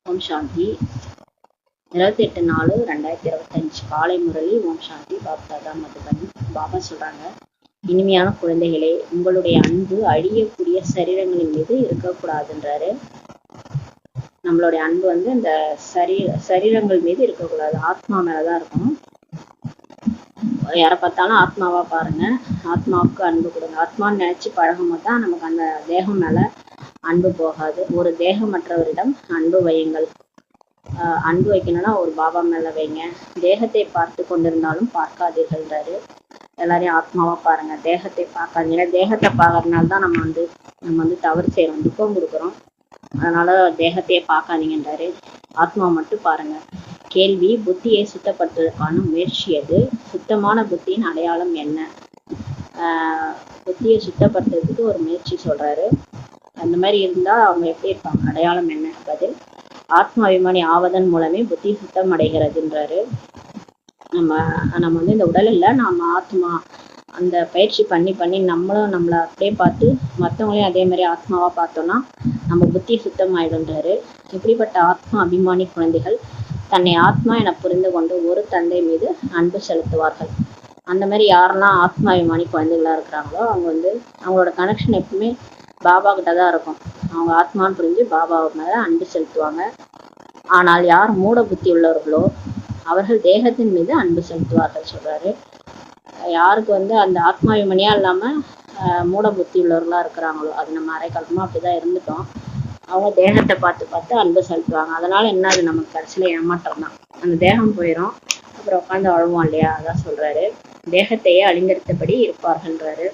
ஓம் சாந்தி. 28/4/2025 காலை முரளி. ஓம் சாந்தி. பாப்தாதா மதுபன். பாபா சொல்றாங்க, இனிமையான குழந்தைகளே, உங்களுடைய அன்பு அழியக்கூடிய சரீரங்களின் மீது இருக்கக்கூடாதுன்றாரு. நம்மளுடைய அன்பு இந்த சரீரங்கள் மீது இருக்கக்கூடாது, ஆத்மா மேலதான் இருக்கணும். யாரை பார்த்தாலும் ஆத்மாவா பாருங்க, ஆத்மாவுக்கு அன்பு கொடுங்க. ஆத்மான்னு நினைச்சு பழகும் போது தான் நமக்கு அந்த தேகம் மேல அன்பு போகாது. ஒரு தேகமற்றவரிடம் அன்பு வையுங்கள். அன்பு வைக்கணும்னா ஒரு பாபா மேல வைங்க. தேகத்தை பார்த்து கொண்டிருந்தாலும் பார்க்காதீர்கள்ன்றாரு. எல்லாரையும் ஆத்மாவா பாருங்க, தேகத்தை பார்க்காதீங்க. தேகத்தை பார்க்கறதுனால தான் நம்ம தவறு செய்யறோம், துக்கம் கொடுக்குறோம். அதனால தேகத்தையே பார்க்காதீங்கன்றாரு. ஆத்மா மட்டும் பாருங்க. கேள்வி: புத்தியை சுத்தப்படுத்துவதற்கான முயற்சி எது? சுத்தமான புத்தியின் அடையாளம் என்ன? புத்தியை சுத்தப்படுத்துறதுக்கு ஒரு முயற்சி சொல்றாரு. அந்த மாதிரி இருந்தா அவங்க எப்படி இருப்பாங்க? அடையாளம் என்ன? பதில்: ஆத்ம அபிமானி ஆவதன் மூலமே புத்தி சுத்தம் அடைகிறதுன்றாரு. நம்ம இந்த உடல் இல்லை, நாம ஆத்மா. அந்த பயிற்சி பண்ணி நம்மளை அப்படியே பார்த்து மற்றவங்களையும் அதே மாதிரி ஆத்மாவா பார்த்தோம்னா நம்ம புத்தி சுத்தம் ஆயிடுன்றாரு. இப்படிப்பட்ட ஆத்மா அபிமானி குழந்தைகள் தன்னை ஆத்மா என புரிந்து கொண்டு ஒரு தந்தை மீது அன்பு செலுத்துவார்கள். அந்த மாதிரி யாரெல்லாம் ஆத்மா அபிமானி குழந்தைகளா இருக்கிறாங்களோ அவங்க அவங்களோட கனெக்ஷன் எப்பவுமே பாபா கிட்ட தான் இருக்கும். அவங்க ஆத்மான்னு புரிஞ்சு பாபா மேல அன்பு செலுத்துவாங்க. ஆனால் யார் மூட புத்தி உள்ளவர்களோ அவர்கள் தேகத்தின் மீது அன்பு செலுத்துவார்கள் சொல்றாரு. யாருக்கு அந்த ஆத்மாபிமனியா இல்லாம மூட புத்தி உள்ளவர்களா இருக்கிறாங்களோ, அது நம்ம அரைக்காலமா அப்படிதான் இருந்துட்டோம். அவங்க தேகத்தை பார்த்து அன்பு செலுத்துவாங்க. அதனால என்ன, அது நமக்கு கடைசியில ஏமாற்றம் தான். அந்த தேகம் போயிடும், அப்புறம் உட்காந்து அழுவோம் இல்லையா? அதான் சொல்றாரு. தேகத்தையே அலங்கரித்தபடி இருப்பார்கள்ன்றாரு.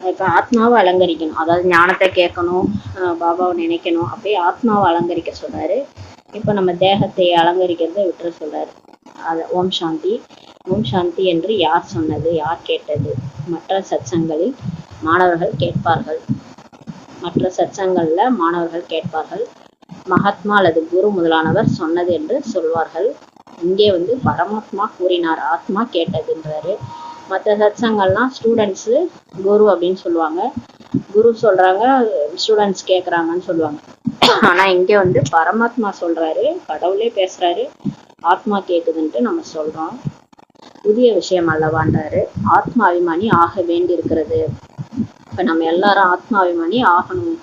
இப்ப ஆத்மாவை அலங்கரிக்கணும், அதாவது ஞானத்தை கேட்கணும், பாபாவை நினைக்கணும், அப்படியே ஆத்மாவை அலங்கரிக்க சொல்றாரு. இப்ப நம்ம தேகத்தை அலங்கரிக்கிறத விட்டுற சொல்றாரு. ஓம் சாந்தி. ஓம் சாந்தி என்று யார் சொன்னது? யார் கேட்டது? மற்ற சத்சங்களில் மாணவர்கள் கேட்பார்கள். மகாத்மா அல்லது குரு முதலானவர் சொன்னது என்று சொல்வார்கள். இங்கே பரமாத்மா கூறினார், ஆத்மா கேட்டதுன்றாரு. மற்ற சத்சங்கள்லாம் ஸ்டூடெண்ட்ஸு குரு அப்படின்னு சொல்லுவாங்க. குரு சொல்றாங்க, ஸ்டூடெண்ட்ஸ் கேட்குறாங்கன்னு சொல்லுவாங்க. ஆனா இங்க பரமாத்மா சொல்றாரு, கடவுளே பேசுறாரு, ஆத்மா கேக்குதுன்ட்டு நம்ம சொல்றோம். புதிய விஷயம் அல்லவான்றாரு. ஆத்மா அபிமானி ஆக வேண்டி இருக்கிறது. இப்ப நம்ம எல்லாரும் ஆத்மா அபிமானி ஆகணும்.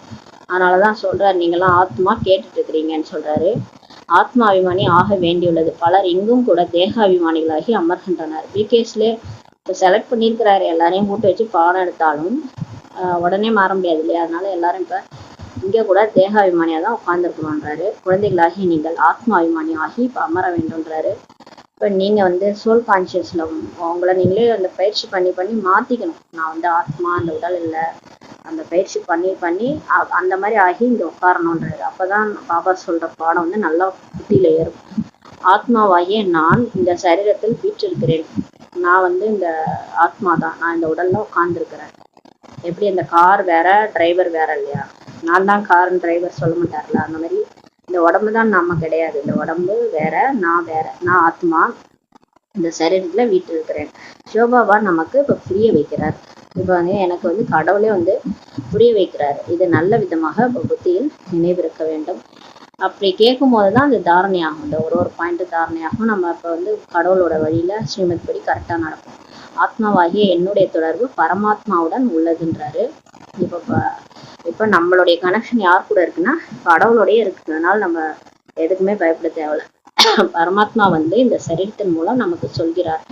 அதனாலதான் சொல்றாரு, நீங்கெல்லாம் ஆத்மா கேட்டுட்டு இருக்கிறீங்கன்னு சொல்றாரு. ஆத்மா அபிமானி ஆக வேண்டியுள்ளது. பலர் இங்கும் கூட தேகாபிமானிகளாகி அமர்கின்றனர். பிகேஸ்ல இப்போ செலக்ட் பண்ணியிருக்கிறாரு. எல்லாரையும் கூட்டு வச்சு பாடம் எடுத்தாலும் உடனே மாற முடியாது இல்லையா? அதனால எல்லாரும் இப்ப இங்க கூட தேகாபிமானியா தான் உட்கார்ந்துருக்கணும்ன்றாரு. குழந்தைகளாகி நீங்கள் ஆத்மா அபிமானி ஆகி இப்ப அமர வேண்டும்ன்றாரு. இப்ப நீங்க சோல் கான்சியஸ்ல உங்களை நீங்களே அந்த பயிற்சி பண்ணி மாத்திக்கணும். நான் ஆத்மா, அந்த உடல் இல்லை, அந்த பயிற்சி பண்ணி அந்த மாதிரி ஆகி இங்க உட்காரணும்ன்றாரு. அப்பதான் பாபா சொல்ற பாடம் நல்லா புத்தியில ஏறும். ஆத்மாவாகிய நான் இந்த சரீரத்தில் வீற்றிருக்கிறேன். நான் இந்த ஆத்மா தான், நான் இந்த உடல்ல உட்கார்ந்துருக்கிறேன். எப்படி அந்த கார் வேற, டிரைவர் வேற இல்லையா? நான் தான் கார், டிரைவர் சொல்ல மாட்டார்ல, அந்த மாதிரி இந்த உடம்பு தான் நம்ம கிடையாது. இந்த உடம்பு வேற, நான் வேற. நான் ஆத்மா இந்த சரீரத்துல வீட்டு இருக்கிறேன். சிவபாபா நமக்கு இப்ப புரிய வைக்கிறார். இப்ப எனக்கு கடவுளே புரிய வைக்கிறாரு. இது நல்ல விதமாக புத்தியில் நினைவிருக்க வேண்டும். அப்படி கேட்கும் போதுதான் அந்த தாரணையாகும். இந்த ஒரு பாயிண்ட் தாரணையாகும். நம்ம இப்ப கடவுளோட வழியில ஸ்ரீமத் படி கரெக்டா நடக்கும். ஆத்மாவாகிய என்னுடைய தொடர்பு பரமாத்மாவுடன் உள்ளதுன்றாரு. இப்ப நம்மளுடைய கனெக்ஷன் யார் கூட இருக்குன்னா கடவுளோடய இருக்கு. அதனால நம்ம எதுக்குமே பயப்பட தேவையில்ல. பரமாத்மா இந்த சரீரத்தின் மூலம் நமக்கு சொல்கிறார்.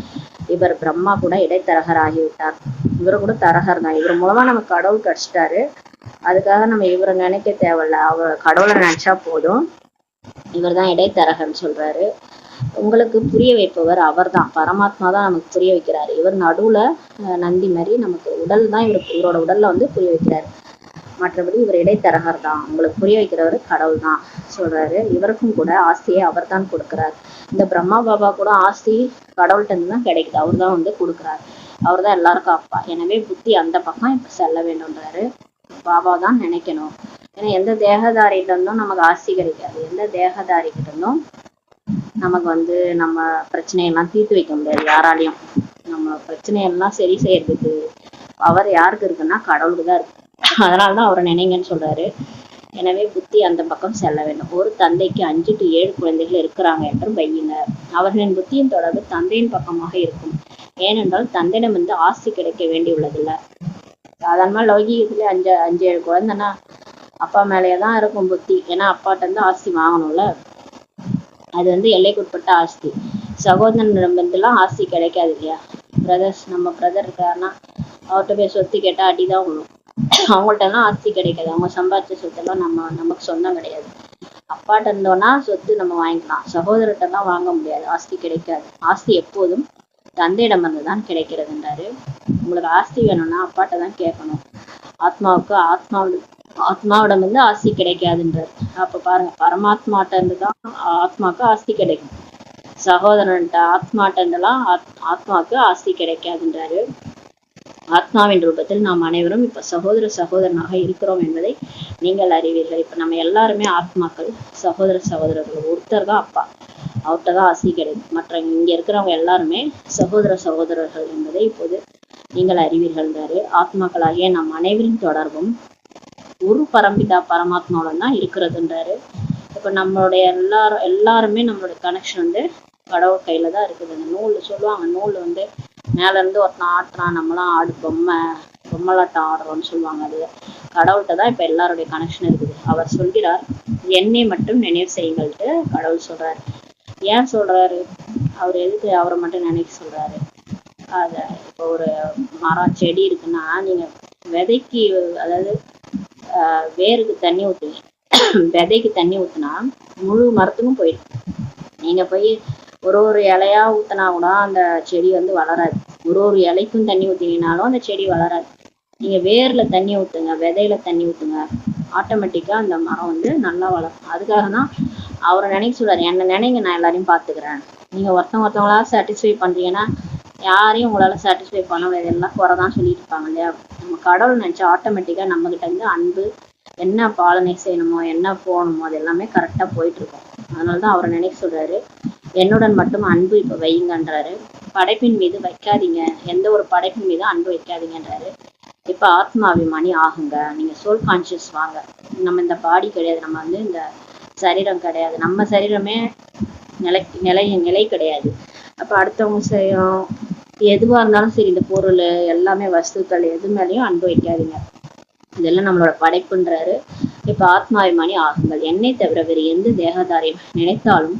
இவர் பிரம்மா கூட இடைத்தரகர் ஆகிவிட்டார். இவரு கூட தரகர் தான். இவர் மூலமா நமக்கு கடவுள் கிடைச்சிட்டாரு. அதுக்காக நம்ம இவரை நினைக்க தேவையில்ல, அவர் கடவுளை நினைச்சா போதும். இவர் தான் இடைத்தரகர்னு சொல்றாரு. உங்களுக்கு புரிய வைப்பவர் அவர் தான், பரமாத்மா தான் நமக்கு புரிய வைக்கிறாரு. இவர் நடுவுல நந்தி மாதிரி நமக்கு உடல் தான், இவரோட உடல்ல புரிய வைக்கிறாரு. மற்றபடி இவர் இடைத்தரகர் தான், உங்களுக்கு புரிய வைக்கிறவர் கடவுள் தான் சொல்றாரு. இவருக்கும் கூட ஆஸ்தியை அவர் தான் கொடுக்கிறார். இந்த பிரம்மா பாபா கூட ஆஸ்தி கடவுள்கிட்ட இருந்து தான் கிடைக்குது. அவர் தான் கொடுக்குறாரு. அவர் தான் எல்லாருக்கும் அப்பா. எனவே புத்தி அந்த பக்கம் இப்ப செல்ல வேண்டும்ன்றாரு. பாபா தான் நினைக்கணும். ஏன்னா எந்த தேகதாரிகிட்ட இருந்தும் நமக்கு ஆஸ்தி கிடைக்காது. எந்த தேகதாரிகிட்ட இருந்தும் நமக்கு நம்ம பிரச்சனையெல்லாம் தீர்த்து வைக்க முடியாது யாராலையும். நம்ம பிரச்சனையெல்லாம் சரி செய்யறதுக்கு அவர் யாருக்கு இருக்குன்னா கடவுளுக்கு தான் இருக்கு. அதனாலதான் அவரை நினைங்கன்னு சொல்றாரு. எனவே புத்தி அந்த பக்கம் செல்ல வேண்டும். ஒரு தந்தைக்கு 5 to 7 குழந்தைகள் இருக்கிறாங்க என்று வையுங்க. அவர்களின் புத்தியின் தொடர்பு தந்தையின் பக்கமாக இருக்கும். ஏனென்றால் தந்தையிடம் வந்து ஆஸ்தி கிடைக்க வேண்டியுள்ளதில்ல. சாதாரணமா லௌகீகத்துல 5-7 குழந்தைன்னா அப்பா மேலேயேதான் இருக்கும் புத்தி. ஏன்னா அப்பாட்ட இருந்து ஆஸ்தி வாங்கணும்ல. அது வந்து எல்லைக்குட்பட்ட ஆஸ்தி. சகோதரனிடம் இருந்தெல்லாம் ஆஸ்தி கிடைக்காது இல்லையா? நம்ம பிரதர் இருக்காருன்னா அவர்கிட்ட போய் சொத்து கேட்டா அடிதான் விழும். அவங்கள்ட்ட எல்லாம் ஆஸ்தி கிடைக்காது. அவங்க சம்பாதிச்ச சொத்தெல்லாம் நமக்கு சொந்தம் கிடையாது. அப்பாட்ட இருந்தோம்னா சொத்து நம்ம வாங்கிக்கலாம். சகோதரர்கிட்ட எல்லாம் வாங்க முடியாது, ஆஸ்தி கிடைக்காது. ஆஸ்தி எப்போதும் தந்தையிடம் இருந்துதான் கிடைக்கிறதுன்றாரு. உங்களுக்கு ஆஸ்தி வேணும்னா அப்பாட்ட தான் கேட்கணும். ஆத்மாவிடம் வந்து ஆஸ்தி கிடைக்காதுன்றாரு. அப்ப பாருங்க, பரமாத்மாட்ட இருந்துதான் ஆத்மாவுக்கு ஆஸ்தி கிடைக்கும். சகோதரன்ட்ட ஆத்மாட்ட இருந்தெல்லாம் ஆத்மாவுக்கு ஆஸ்தி கிடைக்காதுன்றாரு. ஆத்மாவின் ரூபத்தில் நாம் அனைவரும் இப்ப சகோதரனாக இருக்கிறோம் என்பதை நீங்கள் அறிவீர்கள். இப்ப நம்ம எல்லாருமே ஆத்மாக்கள், சகோதரர்கள். ஒருத்தர் தான் அப்பா, அவர்கிட்ட தான் ஆசி கிடைக்கும். மற்ற இங்க இருக்கிறவங்க எல்லாருமே சகோதரர்கள் என்பதை இப்போது நீங்கள் அறிவீர்கள்ன்றாரு. ஆத்மாக்களாகிய நம் அனைவரின் தொடர்பும் ஒரு பரம்பிதா பரமாத்மாவுடன் தான் இருக்கிறதுன்றாரு. இப்ப நம்மளுடைய எல்லாருமே நம்மளுடைய கனெக்ஷன் வந்து கடவுள் கையில தான் இருக்குது. அந்த நூல் சொல்லுவாங்க, நூல் வந்து மேல இருந்து ஒருத்தன் ஆட்டுறான், நம்மளாம் பொம்மலாட்டம் ஆடுறோம்னு சொல்லுவாங்க. அது கடவுள்கிட்ட தான் இப்ப எல்லாருடைய கனெக்ஷன் இருக்குது. அவர் சொல்கிறார், என்னை மட்டும் நினைவு செய்யுங்கள்ட்டு கடவுள் சொல்றாரு. ஏன் சொல்றாரு? அவர் எதுக்கு அவரை மட்டும் நினைக்க சொல்றாரு? அத இப்போ ஒரு மரம் செடி இருக்குன்னா நீங்க விதைக்கு, அதாவது வேருக்கு தண்ணி ஊற்றுவீங்க. விதைக்கு தண்ணி ஊத்துனா முழு மரத்துக்கும் போயிடும். நீங்க போய் ஒரு இலையா ஊத்தினா கூட அந்த செடி வந்து வளராது. ஒரு இலைக்கும் தண்ணி ஊத்தினாலும் அந்த செடி வளராது. நீங்க வேர்ல தண்ணி ஊத்துங்க, விதையில தண்ணி ஊத்துங்க, ஆட்டோமேட்டிக்கா அந்த மரம் வந்து நல்லா வளரும். அதுக்காக தான் அவரை நினைக்க சொல்றாரு, என்ன நினைங்க, நான் எல்லாரையும் பாத்துக்கிறேன். நீங்க ஒருத்தவங்களா சாட்டிஸ்ஃபை பண்றீங்கன்னா யாரையும் உங்களால சாட்டிஸ்ஃபை பண்ண முடியாது, எல்லாம் குறைதான் சொல்லிட்டு இருப்பாங்க இல்லையா? நம்ம கடவுள் நினைச்சா ஆட்டோமேட்டிக்கா நம்ம கிட்ட இருந்து அன்பு, என்ன பாலனை செய்யணுமோ என்ன போகணுமோ அது எல்லாமே கரெக்டா போயிட்டு இருக்கும். அதனாலதான் அவரை நினைக்க சொல்றாரு, என்னுடன் மட்டும் அன்பு இப்ப வையுங்கன்றாரு. படைப்பின் மீது வைக்காதீங்க, எந்த ஒரு படைப்பின் மீது அன்பு வைக்காதீங்கன்றாரு. இப்ப ஆத்மாபிமானி ஆகுங்க, நீங்க சோல் கான்சியஸ் வாங்க. நம்ம இந்த பாடி கிடையாது, நம்ம வந்து இந்த சரீரம் கிடையாது, நம்ம சரீரமே நிலை கிடையாது. அப்ப அடுத்தவங்க செய்யும் எதுவா இருந்தாலும் சரி, இந்த பொருள் எல்லாமே வஸ்துக்கள் எது மேலேயும் அன்பு வைக்காதீங்க, இதெல்லாம் நம்மளோட படைப்புன்றாரு. இப்ப ஆத்மாபிமானி ஆகுங்கள். என்னை தவிர வேறு எந்த தேகதாரியம் நினைத்தாலும்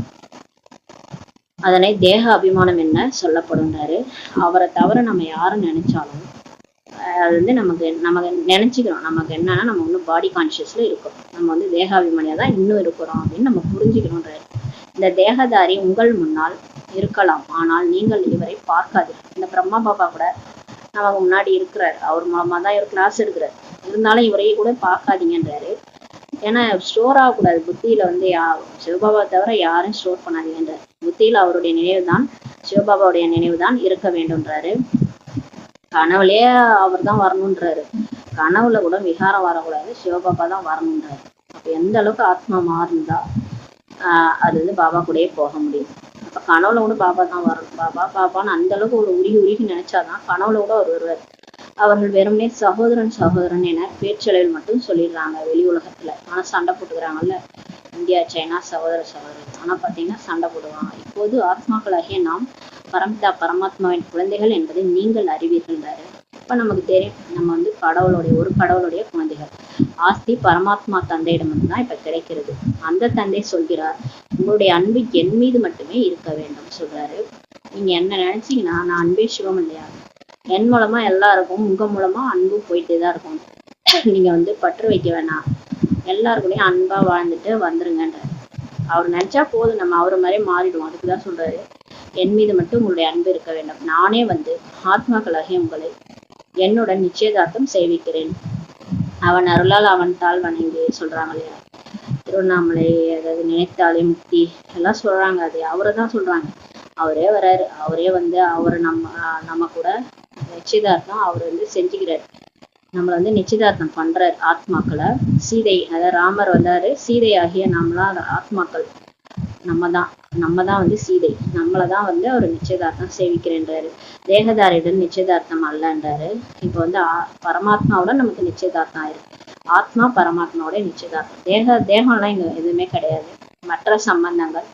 அதனை தேக அபிமானம் என்ன சொல்லப்படுன்றாரு. அவரை தவிர நம்ம யாரும் நினைச்சாலும் அது வந்து நமக்கு நினைச்சுக்கிறோம். நமக்கு என்னன்னா நம்ம இன்னும் பாடி கான்சியஸ்ல இருக்கோம், நம்ம வந்து தேகாபிமானியா தான் இன்னும் இருக்கிறோம் அப்படின்னு நம்ம புரிஞ்சுக்கணும்ன்றாரு. இந்த தேகதாரி உங்கள் முன்னால் இருக்கலாம், ஆனால் நீங்கள் இவரை பார்க்காது. இந்த பிரம்மா பாபா கூட நமக்கு முன்னாடி இருக்கிறார், அவர் மூலமா தான் இவர் கிளாஸ் எடுக்கிறார். இருந்தாலும் இவரையே கூட பார்க்காதீங்கன்றாரு. ஏன்னா ஸ்டோர் ஆகக்கூடாது புத்தியில வந்து சிவபாபா தவிர யாரும் ஸ்டோர் பண்ணாதீங்கன்றாரு. புத்தியில அவருடைய நினைவு தான், சிவபாபாவுடைய நினைவு தான் இருக்க வேண்டும்ன்றாரு. கனவுலயே அவர் தான் வரணுன்றாரு. கனவுல கூட விகாரம் வரக்கூடாது, சிவபாபா தான் வரணுன்றாரு. அப்ப எந்த அளவுக்கு ஆத்மா மாறுந்தா அது வந்து பாபா கூடயே போக முடியும். அப்ப கனவுல கூட பாபா தான் வரணும். பாபான்னு அந்த அளவுக்கு ஒரு உருகி நினைச்சாதான் கனவுல கூட அவர் வருவார். அவர்கள் வெறுமனே சகோதரன் என பேச்சளவில் மட்டும் சொல்லிடுறாங்க வெளி உலகத்துல. ஆனா சண்டை போட்டுக்கிறாங்கல்ல, இந்தியா சைனா சகோதரன். ஆனா பாத்தீங்கன்னா சண்டை போடுவாங்க. இப்போது ஆத்மாக்களாகிய நாம் பரம்பிதா பரமாத்மாவின் குழந்தைகள் என்பதை நீங்கள் அறிவீர்கள்ன்றாரு. இப்ப நமக்கு தெரியும், நம்ம வந்து கடவுளுடைய குழந்தைகள். ஆஸ்தி பரமாத்மா தந்தையிடம் தான் இப்ப கிடைக்கிறது. அந்த தந்தை சொல்கிறார், உங்களுடைய அன்பு என் மீது மட்டுமே இருக்க வேண்டும் சொல்றாரு. நீங்க என்ன நினைச்சீங்கன்னா, நான் அன்பே சிவம் இல்லையா, என் மூலமா எல்லாருக்கும் உங்க மூலமா அன்பு போயிட்டே தான் இருக்கும். நீங்க வந்து பற்று வைக்க வேணாம், எல்லாருக்குள்ளயும் அன்பா வாழ்ந்துட்டு வந்துருங்கன்றாரு. அவர் நினைச்சா போதும், நம்ம அவரு மாதிரி மாறிடுவோம். அதுக்குதான் சொல்றாரு, என் மீது மட்டும் உங்களுடைய அன்பு இருக்க வேண்டும். நானே வந்து ஆத்மாக்களாகிய உங்களை என்னுடன் நிச்சயதார்த்தம் செய்விக்கிறேன். அவன் அருளால் அவன் தாள் வணங்கி சொல்றாங்க இல்லையா, திருவண்ணாமலை, அதாவது நினைத்தாலே முக்தி எல்லாம் சொல்றாங்க. அது அவரை தான் சொல்றாங்க. அவரே வர்றாரு, அவரே வந்து அவரை நம்ம கூட நிச்சயதார்த்தம் அவர் வந்து செஞ்சுக்கிறாரு. நம்மளை வந்து நிச்சயதார்த்தம் பண்றாரு ஆத்மாக்களை. சீதை, அதாவது ராமர் வந்தாரு, சீதை ஆகிய நம்மளாம் ஆத்மாக்கள், நம்ம தான் வந்து சீதை, நம்மளதான் வந்து அவர் நிச்சயதார்த்தம் சேவிக்கிறேன்றாரு. தேகதாரியுடன் நிச்சயதார்த்தம் அல்லன்றாரு. இப்ப வந்து பரமாத்மாவுடன் நமக்கு நிச்சயதார்த்தம் ஆயிருக்கு. ஆத்மா பரமாத்மாவோட நிச்சயதார்த்தம். தேகம்லாம் இங்க எதுவுமே கிடையாது. மற்ற சம்பந்தங்கள்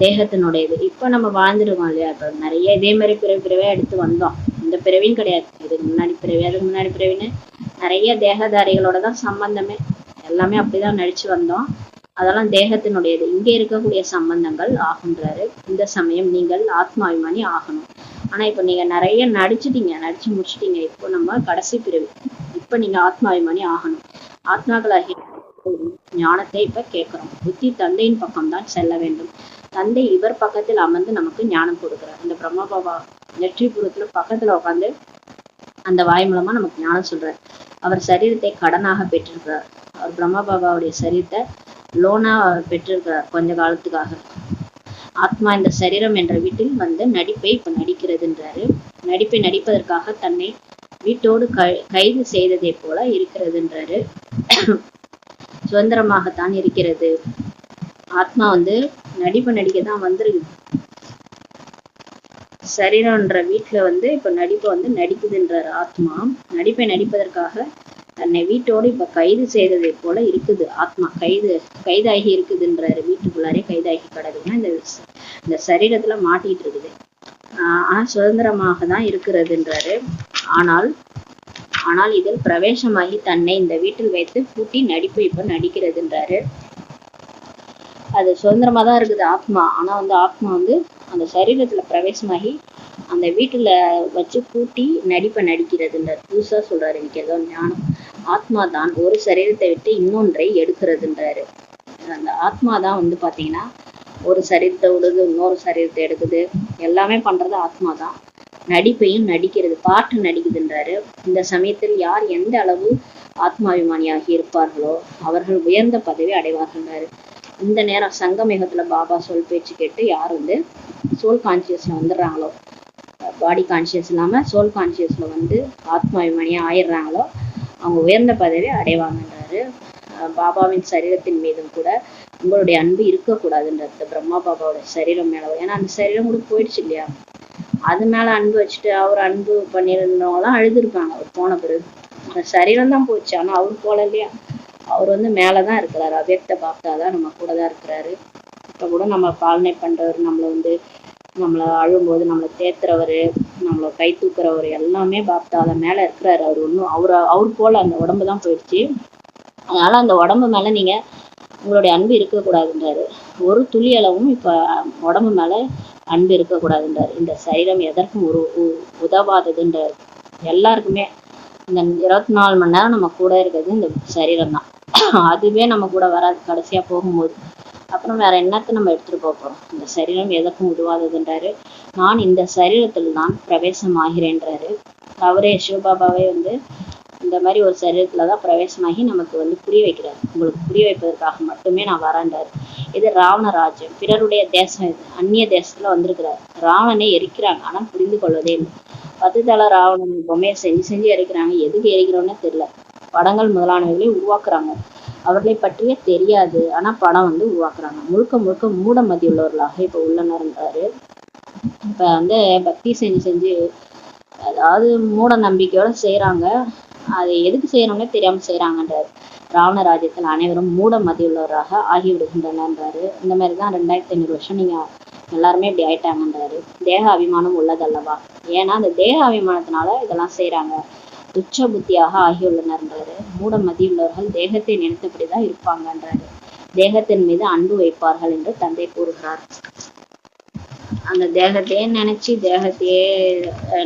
தேகத்தினுடையது. இப்ப நம்ம வாழ்ந்துருக்கோம் இல்லையா, இப்ப நிறைய இதே மாதிரி பிறவியே எடுத்து வந்தோம். இந்த பிறவியும் கிடையாது, இதுக்கு முன்னாடி பிறவி அதுக்கு முன்னாடி பிறவின்னு நிறைய தேகதாரிகளோட தான் சம்பந்தமே. எல்லாமே அப்படிதான் நடிச்சு வந்தோம். அதெல்லாம் தேகத்தினுடையது. இங்க இருக்கக்கூடிய சம்பந்தங்கள் ஆகுன்றாரு. இந்த சமயம் நீங்கள் ஆத்மாபிமானி ஆகணும். ஆனா இப்ப நீங்க நிறைய நடிச்சு முடிச்சிட்டீங்க. இப்போ நம்ம கடைசி பிறவி. இப்ப நீங்க ஆத்மாபிமானி ஆகணும். ஆத்மாக்களாகிய ஞானத்தை இப்ப கேட்கிறோம். புத்தி தந்தையின் பக்கம்தான் செல்ல வேண்டும். தந்தை இவர் பக்கத்தில் அமர்ந்து நமக்கு ஞானம் கொடுக்கிறார். இந்த பிரம்மா பாபா நெற்றிபுரத்துல பக்கத்துல உட்காந்து அந்த வாய் மூலமா நமக்கு ஞானம் சொல்றார். அவர் சரீரத்தை கடனாக பெற்றிருக்கிறார். அவர் பிரம்மா பாபாவுடைய சரீரத்தை லோனா பெற்றிருக்கிறார் கொஞ்ச காலத்துக்காக. ஆத்மா இந்த சரீரம் என்ற வீட்டில் வந்து நடிப்பை இப்ப நடிக்கிறதுன்றாரு. நடிப்பை நடிப்பதற்காக தன்னை வீட்டோடு கைது செய்ததை போல இருக்கிறதுன்றாரு. சுதந்திரமாகத்தான் இருக்கிறது. ஆத்மா வந்து நடிப்பு நடிக்கதான் வந்திருக்கு. சரீரம்ன்ற வீட்டுல வந்து இப்ப நடிப்பை வந்து நடிக்குதுன்றாரு. ஆத்மா நடிப்பை நடிப்பதற்காக தன்னை வீட்டோடு இப்ப கைது செய்ததை போல இருக்குது. ஆத்மா கைதாகி இருக்குதுன்றாரு. வீட்டுக்குள்ளாரே கைதாகி கிடக்குதுன்னா இந்த சரீரத்துல மாட்டிட்டு இருக்குது. ஆனா சுதந்திரமாக தான் இருக்கிறதுன்றாரு. ஆனால் இதில் பிரவேசமாகி தன்னை இந்த வீட்டில் வைத்து பூட்டி நடிப்பு இப்ப நடிக்கிறதுன்றாரு. அது சுதந்திரமா தான் இருக்குது ஆத்மா. ஆனா வந்து ஆத்மா வந்து அந்த சரீரத்துல பிரவேசமாகி அந்த வீட்டுல வச்சு பூட்டி நடிப்பை நடிக்கிறதுன்றார். புதுசா சொல்றாரு. எனக்கு ஏதோ ஞானம். ஆத்மா தான் ஒரு சரீரத்தை விட்டு இன்னொன்றை எடுக்கிறதுன்றாரு. அந்த ஆத்மா தான் வந்து பாத்தீங்கன்னா ஒரு சரீரத்தை விடுது, இன்னொரு சரீரத்தை எடுக்குது. எல்லாமே பண்றது ஆத்மா தான். நடிப்பையும் நடிக்கிறது, பாட்டு நடிக்குதுன்றாரு. இந்த சமயத்தில் யார் எந்த அளவு ஆத்மாபிமானியாகி இருப்பார்களோ அவர்கள் உயர்ந்த பதவி அடைவார்கள்ன்றாரு. இந்த நேரம் சங்கமேகத்துல பாபா சொல் பேச்சு கேட்டு யார் வந்து சோல் கான்சியஸ்ல வந்துடுறாங்களோ, பாடி கான்சியஸ் இல்லாம சோல் கான்சியஸ்ல வந்து ஆத்மாபிமானியா ஆயிடுறாங்களோ அவங்க உயர்ந்த பதவி அடைவாங்கன்றாரு. பாபாவின் சரீரத்தின் மீதும் கூட உங்களுடைய அன்பு இருக்கக்கூடாதுன்றது பிரம்மா பாபாவோட சரீரம் மேல. ஏன்னா அந்த சரீரம் கூட போயிடுச்சு இல்லையா, அது மேல அன்பு வச்சுட்டு அவர் அன்பு பண்ணிருந்தவங்கலாம் அழுதுருப்பாங்க. அவர் போன பிறகு அந்த சரீரம் தான் போச்சு. ஆனா அவர் போல இல்லையா, அவர் வந்து மேலதான் இருக்கிறாரு. அவ்யக்த பாப்தாதான் நம்ம கூட தான் இருக்கிறாரு. இப்ப கூட நம்ம பாலனை பண்றவர், நம்மளை அழும்போது நம்மளை தேத்துறவரு, நம்மளை கை தூக்குறவர் எல்லாமே பாப்தாத மேல இருக்கிறாரு. அவர் ஒன்றும் அவர் போல அந்த உடம்பு தான் போயிடுச்சு. அதனால அந்த உடம்பு மேல நீங்க உங்களுடைய அன்பு இருக்கக்கூடாதுன்றாரு. ஒரு துளி அளவும் இப்ப உடம்பு மேல அன்பு இருக்கக்கூடாதுன்றாரு. இந்த சரீரம் எதற்கும் உதவாததுன்றாரு. எல்லாருக்குமே இந்த 24 மணி நேரம் நம்ம கூட இருக்கிறது இந்த சரீரம் தான். அதுவே நம்ம கூட வராது கடைசியா போகும்போது. அப்புறம் வேற என்னத்தை நம்ம எடுத்துட்டு போறோம். இந்த சரீரம் எதற்கும் உதவாததுன்றாரு. நான் இந்த சரீரத்தில் தான் பிரவேசம் ஆகிறேன்றாரு. அவரே சிவபாபாவே வந்து இந்த மாதிரி ஒரு சரீரத்துலதான் பிரவேசமாகி நமக்கு வந்து புரிய வைக்கிறாரு. உங்களுக்கு புரிய வைப்பதற்காக மட்டுமே நான் வரேன்றாரு. இது ராவண ராஜ்யம், பிறருடைய தேசம். இது அந்நிய தேசத்துல வந்திருக்கிறாரு. ராவணனை எரிக்கிறாங்க, ஆனா புரிந்து கொள்வதே இல்லை. 10 தலை ராவணன் பொம்மையை செஞ்சு எரிக்கிறாங்க. எதுக்கு எரிக்கிறோன்னு தெரியல. படங்கள் முதலானவைகளை உருவாக்குறாங்க. அவர்களை பற்றியே தெரியாது, ஆனா படம் வந்து உருவாக்குறாங்க. முழுக்க மூட மதி உள்ளவர்களாக இப்ப உள்ளனர்ன்றாரு. இப்ப வந்து பக்தி செஞ்சு அதாவது மூட நம்பிக்கையோட செய்யறாங்க. அதை எதுக்கு செய்யறோம்னே தெரியாம செய்யறாங்கன்றாரு. ராவண ராஜ்யத்தில் அனைவரும் மூட மதி உள்ளவராக ஆகிவிடுகின்றனன்றாரு. இந்த மாதிரிதான் 2500 வருஷம் நீங்க எல்லாருமே இப்படி ஆயிட்டாங்கன்றாரு. தேக அபிமானம் உள்ளதல்லவா, ஏன்னா அந்த தேக அபிமானத்தினால இதெல்லாம் செய்யறாங்க. துச்ச புத்தியாக ஆகியுள்ளனர்ன்றாரு. மூட மதியுள்ளவர்கள் தேகத்தை நினைத்தபடிதான் இருப்பாங்கன்றாரு. தேகத்தின் மீது அன்பு வைப்பார்கள் என்று தந்தை கூறுகிறார். அந்த தேகத்தையே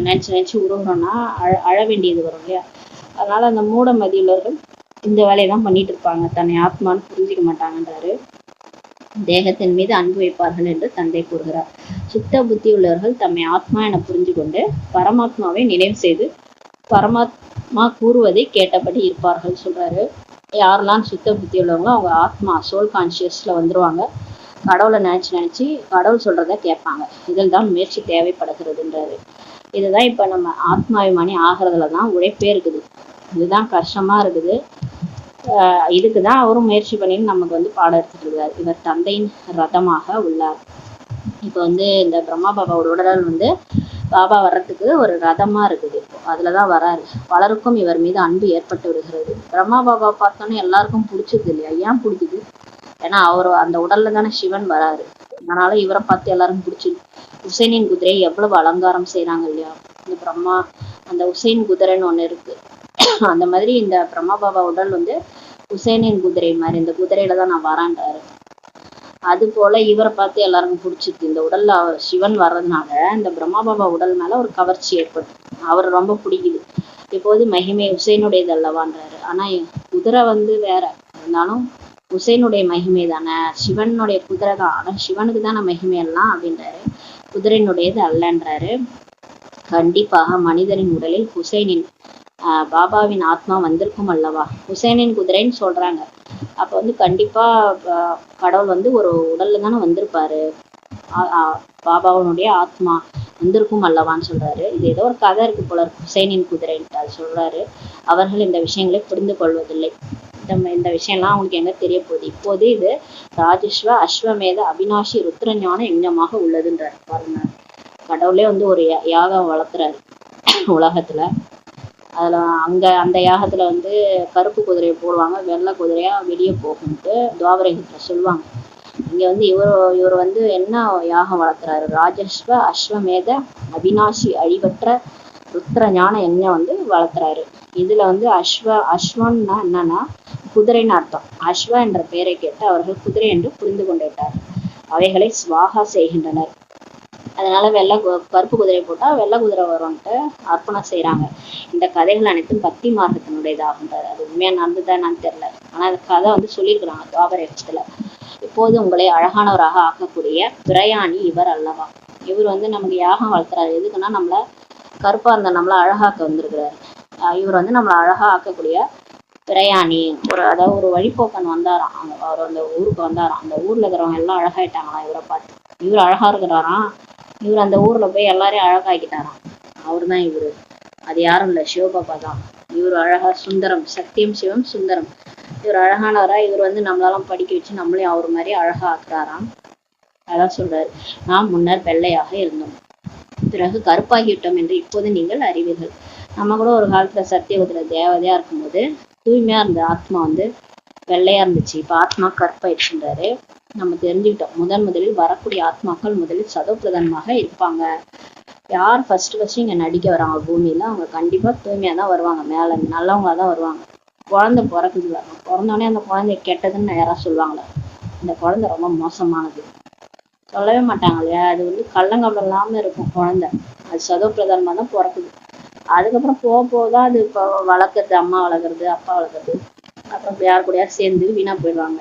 நினைச்சு உருவணும்னா அழ வேண்டியது வரும் இல்லையா. அதனால அந்த மூட மதியுள்ளவர்கள் இந்த வேலையெல்லாம் பண்ணிட்டு இருப்பாங்க. தன்னை ஆத்மான்னு புரிஞ்சிக்க மாட்டாங்கன்றாரு. தேகத்தின் மீது அன்பு வைப்பார்கள் என்று தந்தை கூறுகிறார். சுத்த புத்தி உள்ளவர்கள் தம்மை ஆத்மா என புரிஞ்சு கொண்டு பரமாத்மாவை நினைவு செய்து பரமாத்மா கூறுவதை கேட்டபடி இருப்பார்கள் சொல்றாரு. யாரெல்லாம் சுத்த புத்தி உள்ளவங்களோ அவங்க ஆத்மா சோல் கான்சியஸ்ல வந்துருவாங்க. கடவுளை நினைச்சு கடவுள் சொல்றத கேட்பாங்க. இதில் தான் முயற்சி தேவைப்படுகிறதுன்றாரு. இதுதான் இப்ப நம்ம ஆத்மாபிமானி ஆகிறதுலதான் உழைப்பே இருக்குது. இதுதான் கஷ்டமா இருக்குது. இதுக்குதான் அவரும் முயற்சி பண்ணின்னு நமக்கு வந்து பாடம் எடுத்துட்டு இருக்காரு. இவர் தந்தையின் ரதமாக உள்ளார். இப்ப வந்து இந்த பிரம்மா பாபாவோட உடல் வந்து பாபா வர்றதுக்கு ஒரு ரதமா இருக்குது. இப்போ அதுலதான் வராரு. பலருக்கும் இவர் மீது அன்பு ஏற்பட்டு விடுகிறது. பிரம்மா பாபா பார்த்தோன்னே எல்லாருக்கும் பிடிச்சது இல்லையா? ஏன் பிடிக்குது? ஏன்னா அவர் அந்த உடல்ல தானே சிவன் வராரு. அதனால இவரை பார்த்து எல்லாரும் பிடிச்சிது. உசேனின் குதிரையை எவ்வளவு அலங்காரம் செய்யறாங்க இல்லையா? இந்த பிரம்மா அந்த உசேன் குதிரைன்னு ஒண்ணு இருக்கு. அந்த மாதிரி இந்த பிரம்மா பாபா உடல் வந்து உசேனின் குதிரை மாதிரி, இந்த குதிரையில தான் நான் வரான்றாரு. அது போல இவரை பார்த்து எல்லாருக்கும் பிடிச்சிருக்கு. இந்த உடல்ல சிவன் வர்றதுனால இந்த பிரம்மா பாபா உடல் மேல ஒரு கவர்ச்சி ஏற்பட்டு அவர் ரொம்ப பிடிக்குது. இப்போது மகிமை உசேனுடையது அல்லவான்றாரு. ஆனா குதிரை வந்து வேற இருந்தாலும் உசேனுடைய மகிமை தானே, சிவனுடைய குதிரை தான். ஆனா சிவனுக்கு தானே மகிமை எல்லாம் அப்படின்றாரு. குதிரையினுடையது அல்லன்றாரு. கண்டிப்பாக மனிதரின் உடலில் ஹுசைனின் பாபாவின் ஆத்மா வந்திருக்கும் அல்லவா? ஹுசைனின் குதிரைன்னு சொல்றாங்க. அப்ப வந்து கண்டிப்பா கடவுள் வந்து ஒரு உடல்ல தானே வந்திருப்பாரு. பாபாவனுடைய ஆத்மா வந்திருக்கும் அல்லவான்னு சொல்றாரு. இது ஏதோ ஒரு கதை இருக்கு போல இருக்கு, ஹுசைனின் குதிரைன்ட்டு. அது சொல்றாரு. அவர்கள் இந்த விஷயங்களை புரிந்து கொள்வதில்லை. இந்த விஷயம்லாம் அவங்களுக்கு எங்க தெரிய போகுது? இப்போது இது ராஜஸ்வ அஸ்வமேத அவினாஷி ருத்ரஞான யஜ்ஞமாக உள்ளதுன்றாரு. பாருங்க, கடவுளே வந்து ஒரு யாகம் வளர்த்துறாரு உலகத்துல. அதுல அந்த யாகத்துல வந்து கருப்பு குதிரையை போடுவாங்க, வெள்ளை குதிரையா வெளியே போகும்ட்டு துவாபரயுகத்துல சொல்லுவாங்க. இங்க வந்து இவர் வந்து என்ன யாகம் வளர்த்துறாரு? ராஜஸ்வ அஸ்வமேத அவினாஷி அழிவற்ற ருத்ர ஞான யஜ்ஞம் வந்து வளர்த்துறாரு. இதுல வந்து அஸ்வன்னா என்னன்னா குதிரைன்னு அர்த்தம். அஸ்வ என்ற பெயரை கேட்டு அவர்கள் குதிரை என்று புரிந்து கொண்டு விட்டார். அவைகளை ஸ்வாகா செய்கின்றனர். அதனால கருப்பு குதிரை போட்டா வெள்ளை குதிரை வரும்ட்டு அர்ப்பணம் செய்யறாங்க. இந்த கதைகள் அனைத்தும் பக்தி மார்க்கத்தினுடையதாகின்றார். அது உண்மையா நடந்துதான் தெரியல. ஆனா அந்த கதை வந்து சொல்லியிருக்கிறாங்க துவாபரயுகத்துல. இப்போது உங்களை அழகானவராக ஆக்கக்கூடிய பிரயாணி இவர் அல்லவா? இவர் வந்து நமக்கு யாகம் வளர்த்துறாரு. எதுக்குன்னா நம்மள கருப்பா இருந்த நம்மள அழகாக்க வந்திருக்கிறாரு. இவர் வந்து நம்மளை அழகா ஆக்கக்கூடிய பிரயாணி. அதாவது ஒரு வழிபோக்கன் வந்தாராம். அவர் அந்த ஊருக்கு வந்தாராம். அந்த ஊர்ல இருக்கிறவங்க எல்லாம் அழகாயிட்டாங்களாம் இவரை பார்த்து. இவர் அழகா இருக்கிறாராம். இவர் அந்த ஊர்ல போய் எல்லாரையும் அழகாக்கிட்டாராம். அவரு தான் இவரு. அது யாரும் இல்ல, சிவபாபா தான். இவர் அழகா சுந்தரம், சத்தியம் சிவம் சுந்தரம். இவர் அழகானவரா. இவர் வந்து நம்மளாலும் படிக்க வச்சு நம்மளையும் அவர் மாதிரி அழகா ஆக்குறாராம். அதான் சொல்றாரு, நாம் முன்னர் வெள்ளையாக இருந்தோம், பிறகு கருப்பாகிவிட்டோம் என்று இப்போது நீங்கள் அறிவீர்கள். நம்ம கூட ஒரு காலத்துல சத்தியகுதிர தேவதையா இருக்கும்போது தூய்மையா இருந்த ஆத்மா வந்து வெள்ளையா இருந்துச்சு. இப்ப ஆத்மா கருப்பாயிடுச்சுன்றாரு. நம்ம தெரிஞ்சுக்கிட்டோம். முதலில் வரக்கூடிய ஆத்மாக்கள் முதலில் சதோப்பிரதானமாக இருப்பாங்க. யார் ஃபர்ஸ்ட் இங்க நடிக்க வராங்க பூமியில, அவங்க கண்டிப்பா தூய்மையா தான் வருவாங்க. மேல நல்லவங்களா தான் வருவாங்க. குழந்தை பிறக்குது, பிறந்தோடனே அந்த குழந்தை கெட்டதுன்னு யாராவது சொல்லுவாங்களா? இந்த குழந்தை ரொம்ப மோசமானது சொல்லவே மாட்டாங்க இல்லையா? அது வந்து கள்ளங்கபடம் இல்லாம இருக்கும் குழந்தை. அது சதோப்பிரதானமா தான் பிறக்குது. அதுக்கப்புறம் போகதான் அது இப்போ வளர்க்குறது, அம்மா வளர்க்குறது, அப்பா வளர்க்குறது, அப்புறம் யார் கூடயா சேர்ந்து வீணா போயிடுவாங்க.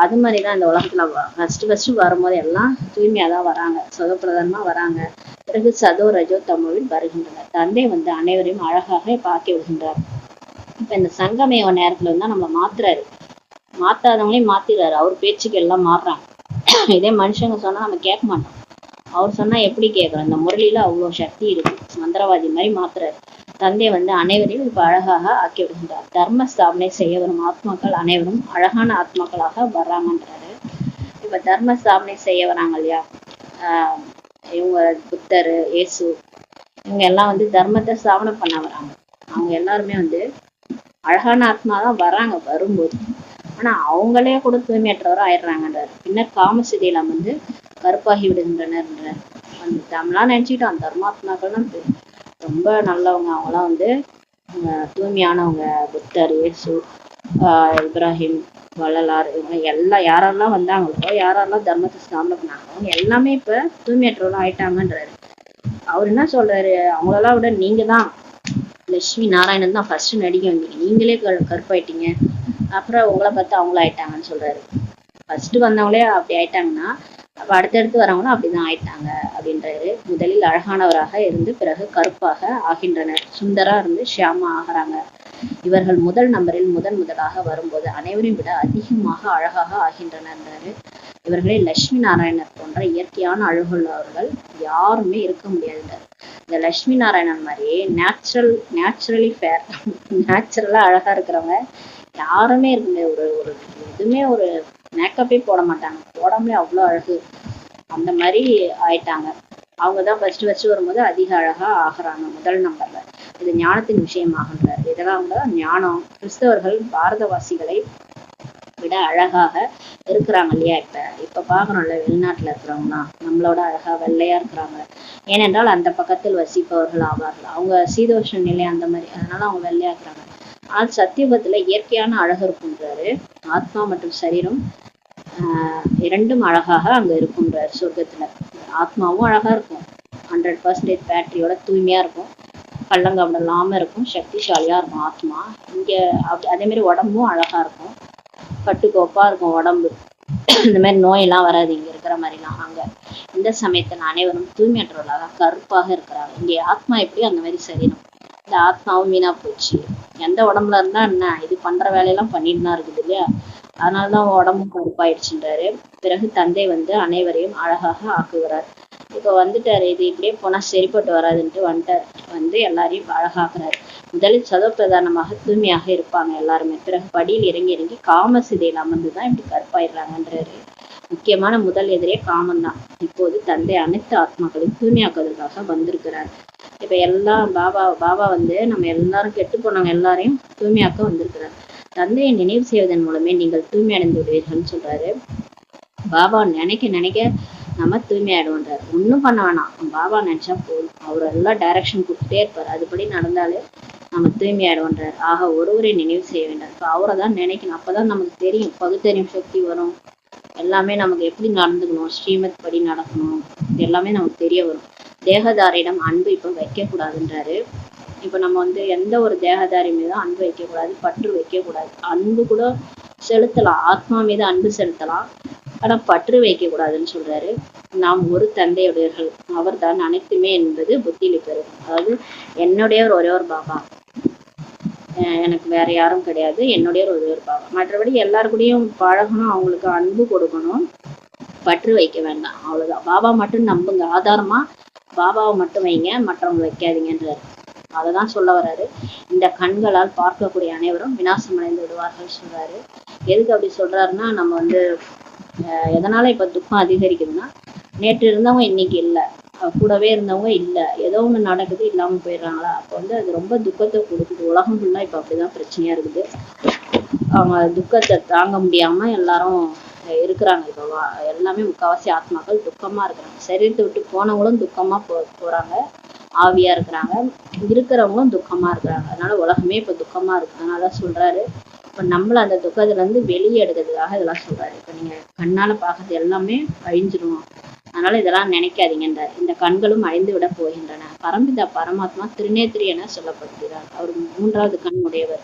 அது மாதிரிதான் இந்த உலகத்துல ஃபர்ஸ்ட் வரும்போது எல்லாம் தூய்மையா தான் வராங்க, சதோப்பிரதானமா வராங்க. பிறகு சதோ ரஜோ தமோவில் வருகின்றனர். தந்தை வந்து அனைவரையும் அழகாக பாக்கி விடுகின்றார். இப்ப இந்த சங்கமேவ நேரத்துல வந்து நம்மளை மாத்துறாரு. மாத்தாதவங்களையும் மாத்திடுறாரு. அவர் பேச்சுக்கு எல்லாம் மாறுறாங்க. இதே மனுஷங்க சொன்னா நம்ம கேட்க மாட்டோம். அவர் சொன்னா எப்படி கேட்கிறோம்? இந்த முரளியில அவ்வளவு சக்தி இருக்கு. மந்திரவாதி மாதிரி மாத்துறாரு. தந்தை வந்து அனைவரையும் இப்ப அழகாக ஆக்கி விடுகின்றார். தர்ம ஸ்தாபனை செய்ய வரும் ஆத்மாக்கள் அனைவரும் அழகான ஆத்மாக்களாக வர்றாங்கன்றாரு. இப்ப தர்ம ஸ்தாபனை செய்ய வராங்க இல்லையா? இவங்க புத்தர், இயேசு, இவங்க எல்லாம் வந்து தர்மத்தை ஸ்தாபனை பண்ண வராங்க. அவங்க எல்லாருமே வந்து அழகான ஆத்மா தான் வராங்க வரும்போது. ஆனா அவங்களே கூட தூய்மையற்றவரும் ஆயிடுறாங்கன்றாரு. பின்னர் காமசிதையில வந்து கருப்பாகி விடுகின்றனர். அந்த நம்மளாம் நினைச்சுக்கிட்டோம் தர்மாத்மாக்கள்லாம் ரொம்ப நல்லவங்க, அவங்களாம் வந்து தூய்மையானவங்க. புத்தர், இயேசு, இப்ராஹிம், வள்ளலார், இவங்க எல்லாம் யாரெல்லாம் வந்தாங்களோ, யாரெல்லாம் தர்மத்தை ஸ்தாபனை பண்ணாங்களோ எல்லாமே இப்ப தூய்மையற்றவரும் ஆயிட்டாங்கன்றாரு. அவர் என்ன சொல்றாரு? அவங்களெல்லாம் விட நீங்க தான் லட்சுமி நாராயணன் தான் ஃபர்ஸ்ட் நடிக்க வந்தீங்க, நீங்களே கருப்பாயிட்டீங்க, அப்புறம் உங்களை பார்த்து அவங்களும் ஆயிட்டாங்கன்னு சொல்றாரு. ஃபர்ஸ்ட் வந்தவங்களே அப்படி ஆயிட்டாங்கன்னா அப்ப அடுத்தடுத்து வரவங்களும் அப்படிதான் ஆயிட்டாங்க அப்படின்றாரு. முதலில் அழகானவராக இருந்து பிறகு கருப்பாக ஆகின்றனர். சுந்தரா இருந்து ஷியாமா ஆகிறாங்க. இவர்கள் முதல் நம்பரில் முதலாக வரும்போது அனைவரையும் விட அதிகமாக அழகாக ஆகின்றனர். இவர்களை லட்சுமி நாராயணர் போன்ற இயற்கையான அழகுள்ளவர்கள் யாருமே இருக்க முடியாதுன்றார். இந்த லட்சுமி நாராயணன் மாதிரி நேச்சுரலி ஃபேர், நேச்சுரலா அழகா இருக்கிறவங்க யாருமே இருக்க முடியாது. ஒரு எதுவுமே ஒரு மேக்கப்பே போட மாட்டாங்க, போடாமலே அவ்வளோ அழகு. அந்த மாதிரி ஆயிட்டாங்க. அவங்கதான் ஃபர்ஸ்ட் வரும்போது அதிக அழகா ஆகுறாங்க முதல் நம்பர்ல. இது ஞானத்தின் விஷயமாகின்றார். இதெல்லாம் கூட ஞானம். கிறிஸ்தவர்கள் பாரதவாசிகளை விட அழகாக இருக்கிறாங்க இல்லையா? இப்ப பாக்குறோம்ல, வெளிநாட்டுல இருக்கிறவங்கன்னா நம்மளோட அழகா வெள்ளையா இருக்கிறாங்க. ஏனென்றால் அந்த பக்கத்தில் வசிப்பவர்கள் ஆவார்கள். அவங்க சீதோஷ்ண நிலை அந்த மாதிரி, அதனால அவங்க வெள்ளையா இருக்கிறாங்க. ஆனால் சத்தியுகத்துல இயற்கையான அழகு இருக்குன்றாரு. ஆத்மா மற்றும் சரீரம் இரண்டும் அழகாக அங்க இருக்குன்றாரு சொர்க்கத்துல. ஆத்மாவும் அழகா இருக்கும், 100% பேட்டரியோட தூய்மையா இருக்கும், கள்ளங்கபடம் இல்லாம இருக்கும், சக்திசாலியா இருக்கும் ஆத்மா. இங்க அதே மாதிரி உடம்பும் அழகா இருக்கும், கட்டுக்கோப்பா இருக்கும் உடம்பு. இந்த மாதிரி நோயெல்லாம் வராது இங்க இருக்கிற மாதிரிலாம். அங்க இந்த சமயத்தில் அனைவரும் தூய்மையற்றவர்களாக கருப்பாக இருக்கிறாங்க. இங்கே ஆத்மா எப்படி, அந்த மாதிரி சரீரம். இந்த ஆத்மாவும் வீணா போச்சு. எந்த உடம்புல இருந்தா என்ன, இது பண்ற வேலையெல்லாம் பண்ணிட்டு தான் இருக்குது இல்லையா? அதனாலதான் உடம்பும் கருப்பாயிடுச்சுன்றாரு. பிறகு தந்தை வந்து அனைவரையும் அழகாக ஆக்குகிறார். இப்ப வந்துட்டாரு, இது இப்படியே போனா சரிப்பட்டு வராதுன்ட்டு வந்துட்டார். வந்து எல்லாரையும் அழகாக்குறாரு. முதலில் சதப்பிரதானமாக தூய்மையாக இருப்பாங்க எல்லாருமே. பிறகு படியில் இறங்கி காம சிதையில் அமர்ந்துதான் இப்படி கருப்பாயிடுறாங்கன்றாரு. முக்கியமான முதல் எதிரே காமந்தான். இப்போது தந்தை அனைத்து ஆத்மாக்களையும் தூய்மையாக்குவதற்காக வந்திருக்கிறார். இப்ப எல்லாம் பாபா வந்து நம்ம எல்லாரும் கெட்டு போனவங்க எல்லாரையும் தூய்மையாக்க வந்திருக்கிறார். தந்தையை நினைவு செய்வதன் மூலமே நீங்கள் தூய்மை அடைந்து விடுவீர்கள்னு சொல்றாரு. பாபா நினைக்க நம்ம தூய்மையாயிடுவோன்றாரு. ஒன்றும் பண்ண வேணாம், பாபா நினைச்சா போதும். அவர் எல்லாம் டைரக்ஷன் கொடுத்துட்டே இருப்பார். அதுபடி நடந்தாலே நம்ம தூய்மையாயிடுவோன்றாரு. ஆக ஒருவரை நினைவு செய்ய வேண்டாம். இப்போ அவரை தான் நினைக்கணும். அப்பதான் நமக்கு தெரியும், பகுத்தறியும் சக்தி வரும். எல்லாமே நமக்கு எப்படி நடந்துக்கணும், ஸ்ரீமத் படி நடக்கணும், எல்லாமே நமக்கு தெரிய வரும். தேகதாரியிடம் அன்பு இப்போ வைக்கக்கூடாதுன்றாரு. இப்போ நம்ம வந்து எந்த ஒரு தேகதாரி மீதும் அன்பு வைக்கக்கூடாது, பற்று வைக்கக்கூடாது. அன்பு கூட செலுத்தலாம், ஆத்மா மீது அன்பு செலுத்தலாம், ஆனா பற்று வைக்கக்கூடாதுன்னு சொல்றாரு. நாம் ஒரு தந்தையுடையவர்கள், அவர் தான் அனைத்துமே என்பது புத்தியில பெறும். அதாவது என்னுடையவர் ஒரே ஒரு பாபா, எனக்கு வேற யாரும் கிடையாது, என்னுடைய ஒரே ஒரு பாபா. மற்றபடி எல்லாருக்கூடையும் பழகணும், அவங்களுக்கு அன்பு கொடுக்கணும், பற்று வைக்க வேண்டாம், அவ்வளவுதான். பாபா மட்டும் நம்புங்க, ஆதாரமா பாபாவை மட்டும் வைங்க, மற்றவங்க வைக்காதீங்கன்றாரு. அததான் சொல்ல வர்றாரு. இந்த கண்களால் பார்க்கக்கூடிய அனைவரும் விநாசம் அடைந்து விடுவார்கள் சொல்றாரு. எதுக்கு அப்படி சொல்றாருன்னா, நம்ம வந்து எதனால இப்ப துக்கம் அதிகரிக்குதுன்னா, நேற்று இருந்தவங்க இன்னைக்கு இல்லை, கூடவே இருந்தவங்க இல்லை, ஏதோ ஒண்ணு நடக்குது, இல்லாம போயிடுறாங்களா. அப்போ வந்து அது ரொம்ப துக்கத்தை கொடுக்குது. உலகம் ஃபுல்லா இப்ப அப்படிதான் பிரச்சனையா இருக்குது. அவங்க துக்கத்தை தாங்க முடியாம எல்லாரும் இருக்கிறாங்க. இப்போ எல்லாமே முக்காவாசி ஆத்மாக்கள் துக்கமா இருக்கிறாங்க. சரீரத்தை விட்டு போனவங்களும் துக்கமா போறாங்க, ஆவியா இருக்கிறாங்க, இருக்கிறவங்களும் துக்கமா இருக்கிறாங்க. அதனால உலகமே இப்ப துக்கமா இருக்கு. அதனாலதான் சொல்றாரு, இப்ப நம்மள அந்த துக்கத்துல இருந்து வெளியே எடுக்கிறதுக்காக இதெல்லாம் சொல்றாரு. இப்ப நீங்க கண்ணால பாக்குறது எல்லாமே அழிஞ்சிரும், அதனால இதெல்லாம் நினைக்காதீங்கன்றார். இந்த கண்களும் அழிந்து விட போகின்றன. பரம்பிதா பரமாத்மா திருநேத்திரி என சொல்லப்படுகிறார். அவர் 3வது கண் உடையவர்.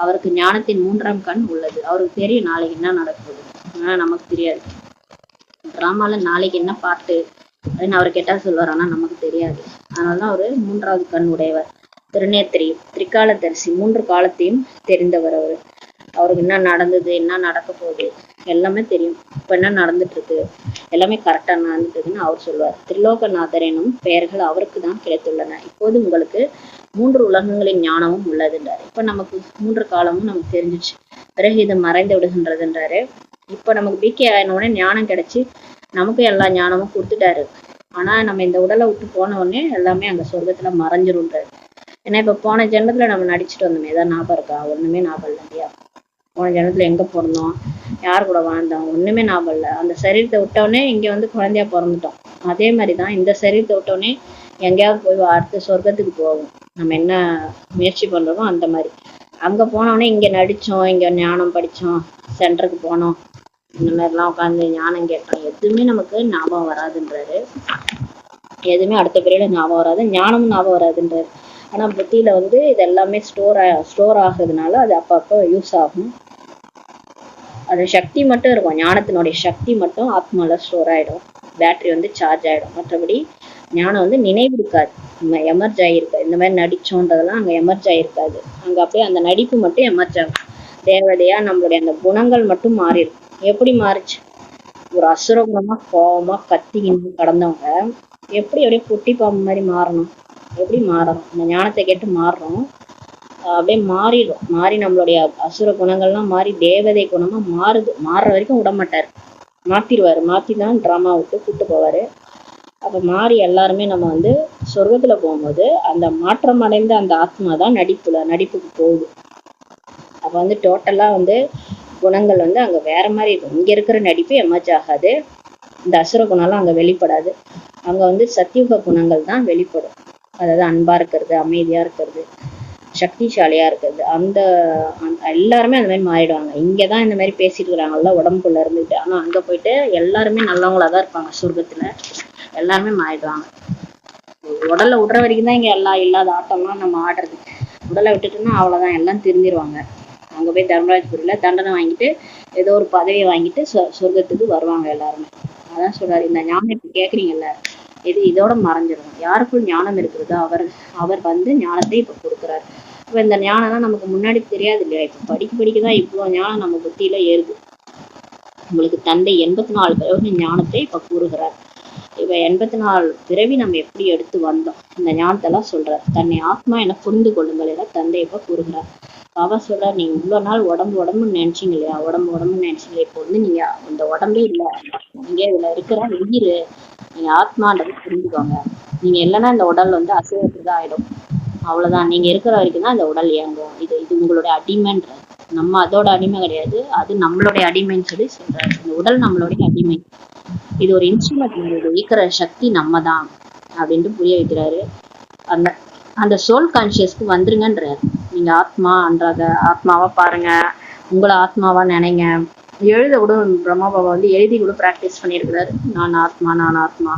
அவருக்கு ஞானத்தின் 3ஆம் கண் உள்ளது. அவருக்கு தெரியும் நாளைக்கு என்ன நடக்குது, ஆனா நமக்கு தெரியாது. டிராமால நாளைக்கு என்ன பாட்டு அப்படின்னு அவர் கேட்டா சொல்லுவார், ஆனா நமக்கு தெரியாது. அதனாலதான் அவரு 3வது கண் உடையவர். திருநேத்திரி, திரிகாலதரிசி, 3 காலத்தையும் தெரிந்தவர் அவரு. அவருக்கு என்ன நடந்தது, என்ன நடக்க போகுது எல்லாமே தெரியும். இப்ப என்ன நடந்துட்டு இருக்கு, எல்லாமே கரெக்டா நடந்துட்டு இருக்குன்னு அவர் சொல்லுவார். திரிலோகநாதர் எனும் பெயர்கள் அவருக்கு தான் கிடைத்துள்ளன. இப்போது உங்களுக்கு 3 உலகங்களின் ஞானமும் உள்ளதுன்றாரு. இப்ப நமக்கு 3 காலமும் நமக்கு தெரிஞ்சிச்சு. பிறகு இது மறைந்து விடுகின்றதுன்றாரு. இப்ப நமக்கு பிகே ஆயினோடனே ஞானம் கிடைச்சு நமக்கு எல்லா ஞானமும் கொடுத்துட்டாரு. ஆனா நம்ம இந்த உடலை விட்டு போன உடனே எல்லாமே அங்க சொர்க்கத்துல மறைஞ்சிரும்ன்றாரு. ஏன்னா இப்ப போன ஜென்மத்துல நம்ம நடிச்சுட்டு வந்தோமே, ஏதாவது ஞாபகம் இருக்கா? ஒண்ணுமே ஞாபகம் இல்லை இல்லையா? போன ஜென்மத்துல எங்க பிறந்தோம், யார் கூட வாழ்ந்தோம், ஒண்ணுமே ஞாபகம் இல்லை. அந்த சரீரத்தை விட்டவுடனே இங்க வந்து குழந்தையா பிறந்துட்டோம். அதே மாதிரிதான் இந்த சரீரத்தை விட்டவுடனே எங்கேயாவது போய் அடுத்த சொர்க்கத்துக்கு போவோம். நம்ம என்ன முயற்சி பண்றோமோ அந்த மாதிரி. அங்க போனோடனே இங்க நடிச்சோம், இங்க ஞானம் படிச்சோம், சென்டருக்கு போனோம், இந்த மாதிரிலாம் உட்காந்து ஞானம் கேட்டோம், எதுவுமே நமக்கு ஞாபகம் வராதுன்றாரு. எதுவுமே அடுத்த பிரியில ஞாபகம் வராது, ஞானமும் ஞாபகம் வராதுன்றாரு. ஆனா புத்தியில வந்து இது எல்லாமே ஸ்டோர் ஆகுறதுனால அது அப்பப்போ யூஸ் ஆகும். அது சக்தி மட்டும் இருக்கும், ஞானத்தினுடைய சக்தி மட்டும் ஆத்மால ஸ்டோர் ஆயிடும், பேட்டரி வந்து சார்ஜ் ஆயிடும். மற்றபடி ஞானம் வந்து நினைவு இருக்காது, நம்ம எமர்ஜ் ஆகிருக்காது. இந்த மாதிரி நடிச்சோன்றதெல்லாம் அங்க எமர்ஜ் ஆகிருக்காது. அங்க அப்படியே அந்த நடிப்பு மட்டும் எமர்ஜ் ஆகும். தேவதையா நம்மளுடைய அந்த குணங்கள் மட்டும் மாறிடும். எப்படி மாறிச்சு? ஒரு அசுர குணமா கோவமா கத்திக்கின்னு கடந்தவங்க எப்படி அப்படியே குட்டி பாம்பு மாதிரி மாறணும்? எப்படி மாறணும்? இந்த ஞானத்தை கேட்டு மாறுறோம், அப்படியே மாறிடும். மாறி நம்மளுடைய அசுர குணங்கள்லாம் மாறி தேவதை குணமா மாறுது. மாறுற வரைக்கும் விட மாட்டாரு, மாத்திடுவாரு. மாத்தி தான் டிராமா விட்டு கூட்டு போவாரு. அப்ப மாறி எல்லாருமே நம்ம வந்து சொர்க்கத்துல போகும்போது அந்த மாற்றம் அடைந்த அந்த ஆத்மா தான் நடிப்புக்கு போகுது. அப்ப வந்து டோட்டலா வந்து குணங்கள் வந்து அங்க வேற மாதிரி இருக்கும். இங்க இருக்கிற நடிப்பு எமர்ஜ் ஆகாது. இந்த அசுர குணம்லாம் அங்க வெளிப்படாது. அங்க வந்து சத்தியுக குணங்கள் தான் வெளிப்படும். அதாவது அன்பா இருக்கிறது, அமைதியா இருக்கிறது, சக்திசாலியா இருக்கிறது. அந்த எல்லாருமே அந்த மாதிரி மாறிடுவாங்க. இங்கதான் இந்த மாதிரி பேசிட்டு இருக்கிறாங்கல்ல உடம்புக்குள்ள இருந்துட்டு, ஆனா அங்க போயிட்டு எல்லாருமே நல்லவங்களாதான் இருப்பாங்க. சொர்க்கத்துல எல்லாருமே மாறிடுவாங்க. உடல்ல விடுற வரைக்கும் தான் இங்க எல்லாம் இல்லாத ஆட்டம்லாம் நம்ம ஆடுறது. உடலை விட்டுட்டோம்னா அவ்வளவுதான், எல்லாம் திரும்பிடுவாங்க. அங்க போய் தர்மராஜபுரியில தண்டனை வாங்கிட்டு ஏதோ ஒரு பதவியை வாங்கிட்டு சொர்க்கத்துக்கு வருவாங்க எல்லாருமே. அதான் சொல்றாரு, இந்த ஞானம் இப்ப கேக்குறீங்கல்ல, இதோட மறைஞ்சிடும். யாருக்குள் ஞானம் இருக்கிறதோ அவர் வந்து ஞானத்தை இப்ப கொடுக்குறாரு. இப்ப இந்த ஞானம்லாம் நமக்கு முன்னாடி தெரியாது இல்லையா? இப்ப படிக்கதான் இவ்வளவு ஞானம் நம்ம புத்தியில ஏறுது. உங்களுக்கு தந்தை 84 பிறவி ஞானத்தை இப்ப கூறுகிறார். இப்ப 84 பிறவி நம்ம எப்படி எடுத்து வந்தோம், இந்த ஞானத்தெல்லாம் சொல்றார். தன்னை ஆத்மா என புரிந்து கொள்ளுங்கள் என தந்தை இப்ப கூறுகிறார். பாபா சொல்றார், நீங்க இவ்வளவு நாள் உடம்புன்னு நினைச்சீங்க இல்லையா? உடம்புன்னு நினைச்சீங்க. இப்போ வந்து நீங்க இந்த உடம்பே இல்லை, நீங்க இதுல இருக்கிற உயிர், நீங்க ஆத்மான்றது புரிஞ்சுக்கோங்க. நீங்க இல்லைன்னா இந்த உடல் வந்து அசைவத்துக்கு ஆயிடும். அவ்வளவுதான். நீங்க இருக்கிற வரைக்கும் தான் இந்த உடல் இயங்கும். இது உங்களுடைய அடிமைன்ற, நம்ம அதோட அடிமை கிடையாது, அது நம்மளுடைய அடிமைன்னு சொல்லி சொல்றாரு. இந்த உடல் நம்மளுடைய அடிமை, இது ஒரு இன்ஸ்ட்ருமெண்ட், இயக்கிற சக்தி நம்ம தான் அப்படின்ட்டு புரிய வைக்கிறாரு. அந்த அந்த சோல் கான்சியஸ்க்கு வந்துருங்கன்றாரு. நீங்க ஆத்மாவா பாருங்க, உங்களை ஆத்மாவா நினைங்க. எழுத கூட பிரம்மா பாபா வந்து எழுதி கூட பிராக்டிஸ் பண்ணியிருக்கிறாரு. நான் ஆத்மா,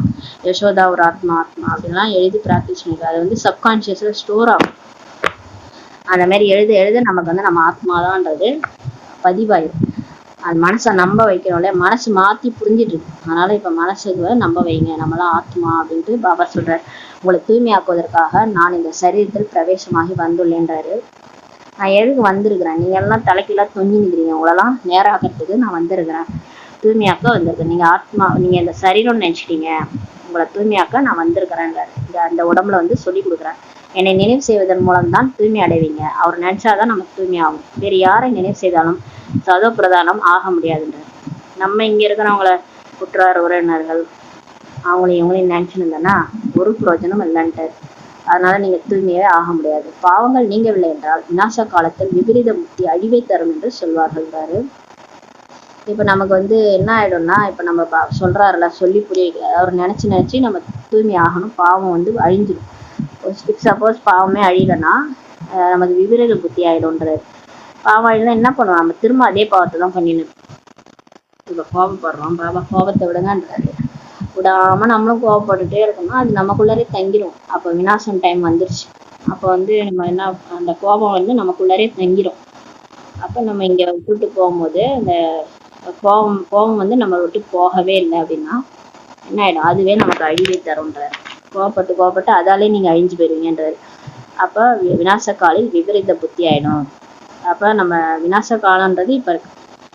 யசோதா ஒரு ஆத்மா அப்படின்லாம் எழுதி பிராக்டிஸ் பண்ணிருக்காரு. அது வந்து சப்கான்சியஸ்ல ஸ்டோர் ஆகும். அந்த மாதிரி எழுத நமக்கு வந்து நம்ம ஆத்மாதான்றது பதிவாயிரும். அது மனசை நம்ப வைக்கிறோம் இல்லையா? மனசு மாத்தி புரிஞ்சிட்டு இருக்கு. அதனால இப்ப மனசுக்கு நம்ப வைங்க, நம்மளாம் ஆத்மா அப்படின்ட்டு பாபா சொல்றாரு. உங்களை தூய்மையாக்குவதற்காக நான் இந்த சரீரத்தில் பிரவேசமாகி வந்துள்ளேன்றாரு. நான் எதுக்கு வந்திருக்கிறேன்? நீங்க எல்லாம் தலைக்கெல்லாம் தொங்கி நிற்கிறீங்க, உங்களெல்லாம் நேராக்கிறதுக்கு நான் வந்திருக்கிறேன். தூய்மையாக்க வந்திருக்கேன். நீங்க ஆத்மா, நீங்க இந்த சரீரம் நினைச்சிட்டீங்க, உங்களை தூய்மையாக்க நான் வந்திருக்கிறேன்றாரு. அந்த உடம்புல வந்து சொல்லி கொடுக்குறேன். என்னை நினைவு செய்வதன் மூலம் தான் தூய்மை அடைவீங்க. அவர் நினைச்சாதான் நமக்கு தூய்மை ஆகும். வேறு யாரை நினைவு செய்தாலும் சதோ பிரதானம் ஆக முடியாதுன்றார். நம்ம இங்க இருக்கிறவங்கள குற்றார் உறவினர்கள் அவங்களையும் இவங்களையும் நினைச்சுன்னு இருந்தோன்னா ஒரு பிரயோஜனம் இல்லைன்ட்டார். அதனால நீங்க தூய்மையே ஆக முடியாது. பாவங்கள் நீங்கவில்லை என்றால் விநாச காலத்தில் விபரீத புத்தி அழிவை தரும் என்று சொல்வார்கள். இப்ப நமக்கு வந்து என்ன ஆயிடும்னா, இப்ப நம்ம சொல்றாருல, சொல்லி புரிய வைக்கிறார். அவர் நினைச்சு நம்ம தூய்மை ஆகணும், பாவம் வந்து அழிஞ்சிடும். சப்போஸ் பாவமே அழியலன்னா நமக்கு விபரீத புத்தி ஆயிடும்ன்றாரு. பாவம் அழினா என்ன பண்ணுவோம்? நம்ம திரும்ப அதே பாவத்தை தான் பண்ணிடணும். இப்ப கோபப்படுறோம், பாபா கோபத்தை விடுங்கன்றாரு. விடாம நம்மளும் கோபப்பட்டுட்டே இருக்கணும், அது நமக்குள்ளரே தங்கிடும். அப்ப விநாசம் டைம் வந்துருச்சு. அப்ப வந்து நம்ம என்ன, அந்த கோபம் வந்து நமக்குள்ளரே தங்கிடும். அப்ப நம்ம இங்க விட்டுட்டு போகும்போது அந்த கோபம் வந்து நம்ம விட்டு போகவே இல்லை அப்படின்னா என்ன ஆயிடும்? அதுவே நமக்கு அழிவை தரும்ன்றாரு. கோபப்பட்டு அதாலே நீங்க அழிஞ்சு போயிருவீங்கன்றாரு. அப்ப விநாச காலில் விபரீத புத்தி ஆயிடும். அப்ப நம்ம விநாச காலம்ன்றது இப்ப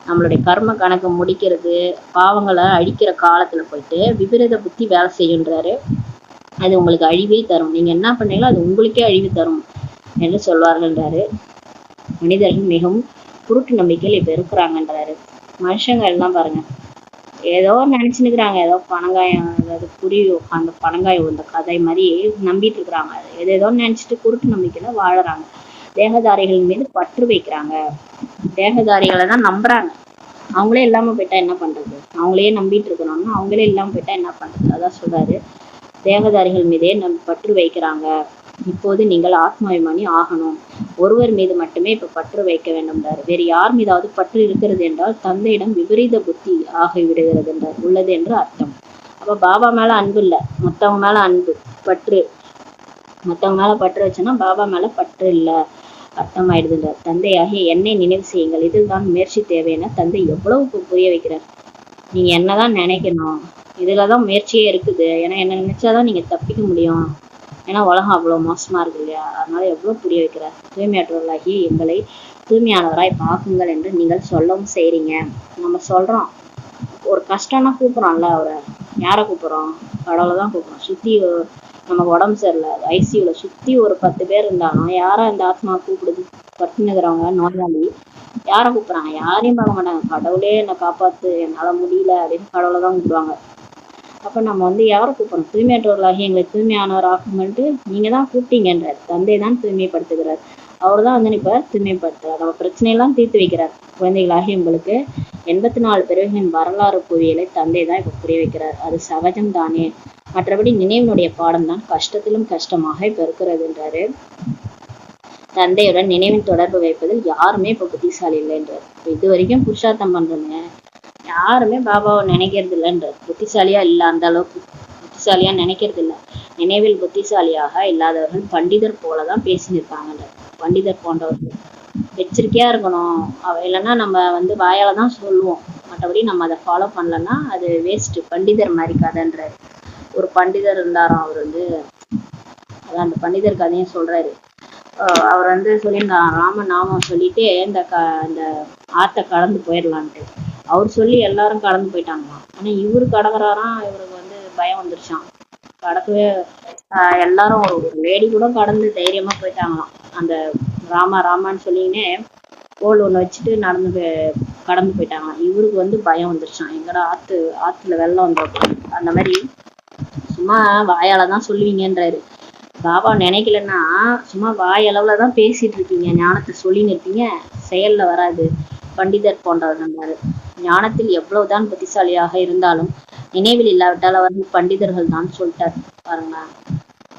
நம்மளுடைய கர்ம கணக்கு முடிக்கிறது, பாவங்களை அழிக்கிற காலத்துல போயிட்டு விபரீத புத்தி வேலை செய்யுன்றாரு. அது உங்களுக்கு அழிவை தரும். நீங்க என்ன பண்ணீங்களோ அது உங்களுக்கே அழிவு தரும் என்று சொல்வார்கள்ன்றாரு. மனிதர்கள் மிகவும் குருட்டு நம்பிக்கையில் இப்ப இருக்கிறாங்கன்றாரு. மனுஷங்க எல்லாம் பாருங்க, ஏதோ நினைச்சுன்னுக்குறாங்க, ஏதோ பனங்காயம், அதாவது புரியும் அந்த பனங்காயம் இந்த கதை மாதிரி நம்பிட்டு இருக்கிறாங்க. ஏதோ நினைச்சிட்டு குருட்டு நம்பிக்கையில வாழறாங்க. தேகதாரிகள் மீது பற்று வைக்கிறாங்க, தேகதாரிகளை தான் நம்புறாங்க. அவங்களே இல்லாம போயிட்டா என்ன பண்றது? அவங்களே நம்பிட்டு இருக்கணும்னா அவங்களே இல்லாம போயிட்டா என்ன பண்றது? அதான் சொல்றாரு, தேகதாரிகள் மீதே பற்று வைக்கிறாங்க. இப்போது நீங்கள் ஆத்மாபிமானி ஆகணும். ஒருவர் மீது மட்டுமே இப்ப பற்று வைக்க வேண்டும்ன்றார். வேறு யார் மீதாவது பற்று இருக்கிறது என்றால் தந்தையிடம் விபரீத புத்தி ஆகிவிடுகிறது என்றார், உள்ளது என்று அர்த்தம். அப்ப பாபா மேல அன்பு இல்லை, மத்தவங்க மேல அன்பு பற்று. மத்தவங்க மேல பற்று வச்சோன்னா பாபா மேல பற்று இல்லை அர்த்தமாயிடுதுன்றார். தந்தையாகிய என்னை நினைவு செய்யுங்கள், இதில் தான் முயற்சி தேவைன்னா தந்தை எவ்வளவு புரிய வைக்கிறார். நீங்க என்னதான் நினைக்கணும், இதுலதான் முயற்சியே இருக்குது. ஏன்னா என்ன நினைச்சாதான் நீங்க தப்பிக்க முடியும். ஏன்னா உலகம் அவ்வளவு மோசமா இருக்கு இல்லையா? அதனால எவ்வளவு புரிய வைக்கிறார். தூய்மையாற்றவர்களாகி எங்களை தூய்மையானவராய் பார்க்குங்கள் என்று நீங்கள் சொல்லவும் செய்றீங்க. நம்ம சொல்றோம், ஒரு கஷ்டம்னா கூப்பிடுறோம்ல, அவரை யாரை கூப்பிடுறோம்? கடவுளை தான் கூப்பிடுறோம். சுத்தி நமக்கு உடம்பு சரியில்லை, ஐசியூல சுத்தி ஒரு 10 பேர் இருந்தாலும் யாரா இந்த ஆத்மா கூப்பிடுது? பட்டுனுக்கிறவங்க, நோயாளி, யாரை கூப்பிடுறாங்க? யாரையும் பார்க்க மாட்டாங்க. கடவுளே என்னை காப்பாத்து, என்னால முடியல அப்படின்னு கடவுளை தான் கூப்பிடுவாங்க. அப்ப நம்ம வந்து யாரை கூப்பிடணும்? தூய்மையற்றவர்களாகி எங்களை தூய்மையானவர் ஆக்குங்கன்ட்டு நீங்க தான் கூப்பிட்டீங்கன்றார். தந்தை தான் தூய்மைப்படுத்துகிறார். அவர் தான் வந்து இப்ப தூய்மைப்படுத்துறார். நம்ம பிரச்சனையெல்லாம் தீர்த்து வைக்கிறார். குழந்தைகளாகி உங்களுக்கு 84 பிறவிகளின் வரலாறு புவியலை தந்தை தான் இப்ப புரிய வைக்கிறார். அது சகஜம் தானே. மற்றபடி நினைவினுடைய பாடம் தான் கஷ்டத்திலும் கஷ்டமாக இப்ப இருக்கிறதுன்றாரு. தந்தையுடன் நினைவின் தொடர்பு வைப்பதில் யாருமே இப்ப புத்திசாலி இல்லைன்றார். இது வரைக்கும் புருஷார்த்தம் பண்றோங்க, யாருமே பாபாவை நினைக்கிறது இல்லைன்றார். புத்திசாலியா இல்ல, அந்த அளவுக்கு புத்திசாலியா நினைக்கிறது இல்ல. நினைவில் புத்திசாலியாக இல்லாதவர்கள் பண்டிதர் போலதான் பேசினிருக்காங்கன்றார். பண்டிதர் போன்றவர்கள் எச்சரிக்கையா இருக்கணும். இல்லைன்னா நம்ம வந்து வாயால தான் சொல்லுவோம், மற்றபடி நம்ம அதை ஃபாலோ பண்ணலன்னா அது வேஸ்ட். பண்டிதர் மாதிரி கதைன்றாரு. ஒரு பண்டிதர் இருந்தாராம். அவர் வந்து அதான் அந்த பண்டிதர் கதையும் சொல்றாரு. அவர் வந்து சொல்லியிருந்தாராம், ராம நாமம் சொல்லிட்டு இந்த ஆத்தை கடந்து போயிடலான்ட்டு. அவர் சொல்லி எல்லாரும் கடந்து போயிட்டாங்களாம். ஆனா இவரு கடக்குறாராம். இவருக்கு வந்து பயம் வந்துருச்சான். கடக்கவே எல்லாரும் ஒரு லேடி கூட கடந்து தைரியமா போயிட்டாங்களாம். அந்த ராமான்னு சொல்லினே கோல் ஒண்ணு வச்சுட்டு கடந்து போயிட்டாங்களாம். இவருக்கு வந்து பயம் வந்துருச்சான். எங்கடா ஆத்துல வெள்ளம் வந்துடும். அந்த மாதிரி சும்மா வாயாலதான் சொல்லுவீங்கன்றாரு. பாபா நினைக்கலன்னா சும்மா வாயளவுலதான் பேசிட்டு இருக்கீங்க, ஞானத்தை சொல்லின்னு இருக்கீங்க, செயல்ல வராது. பண்டிதர் போன்றவர் ஞானத்தில் எவ்வளவுதான் புத்திசாலியாக இருந்தாலும் நினைவில் இல்லாவிட்டால் அவர்கள் பண்டிதர்கள் தான் சொல்லிட்டார். பாருங்க,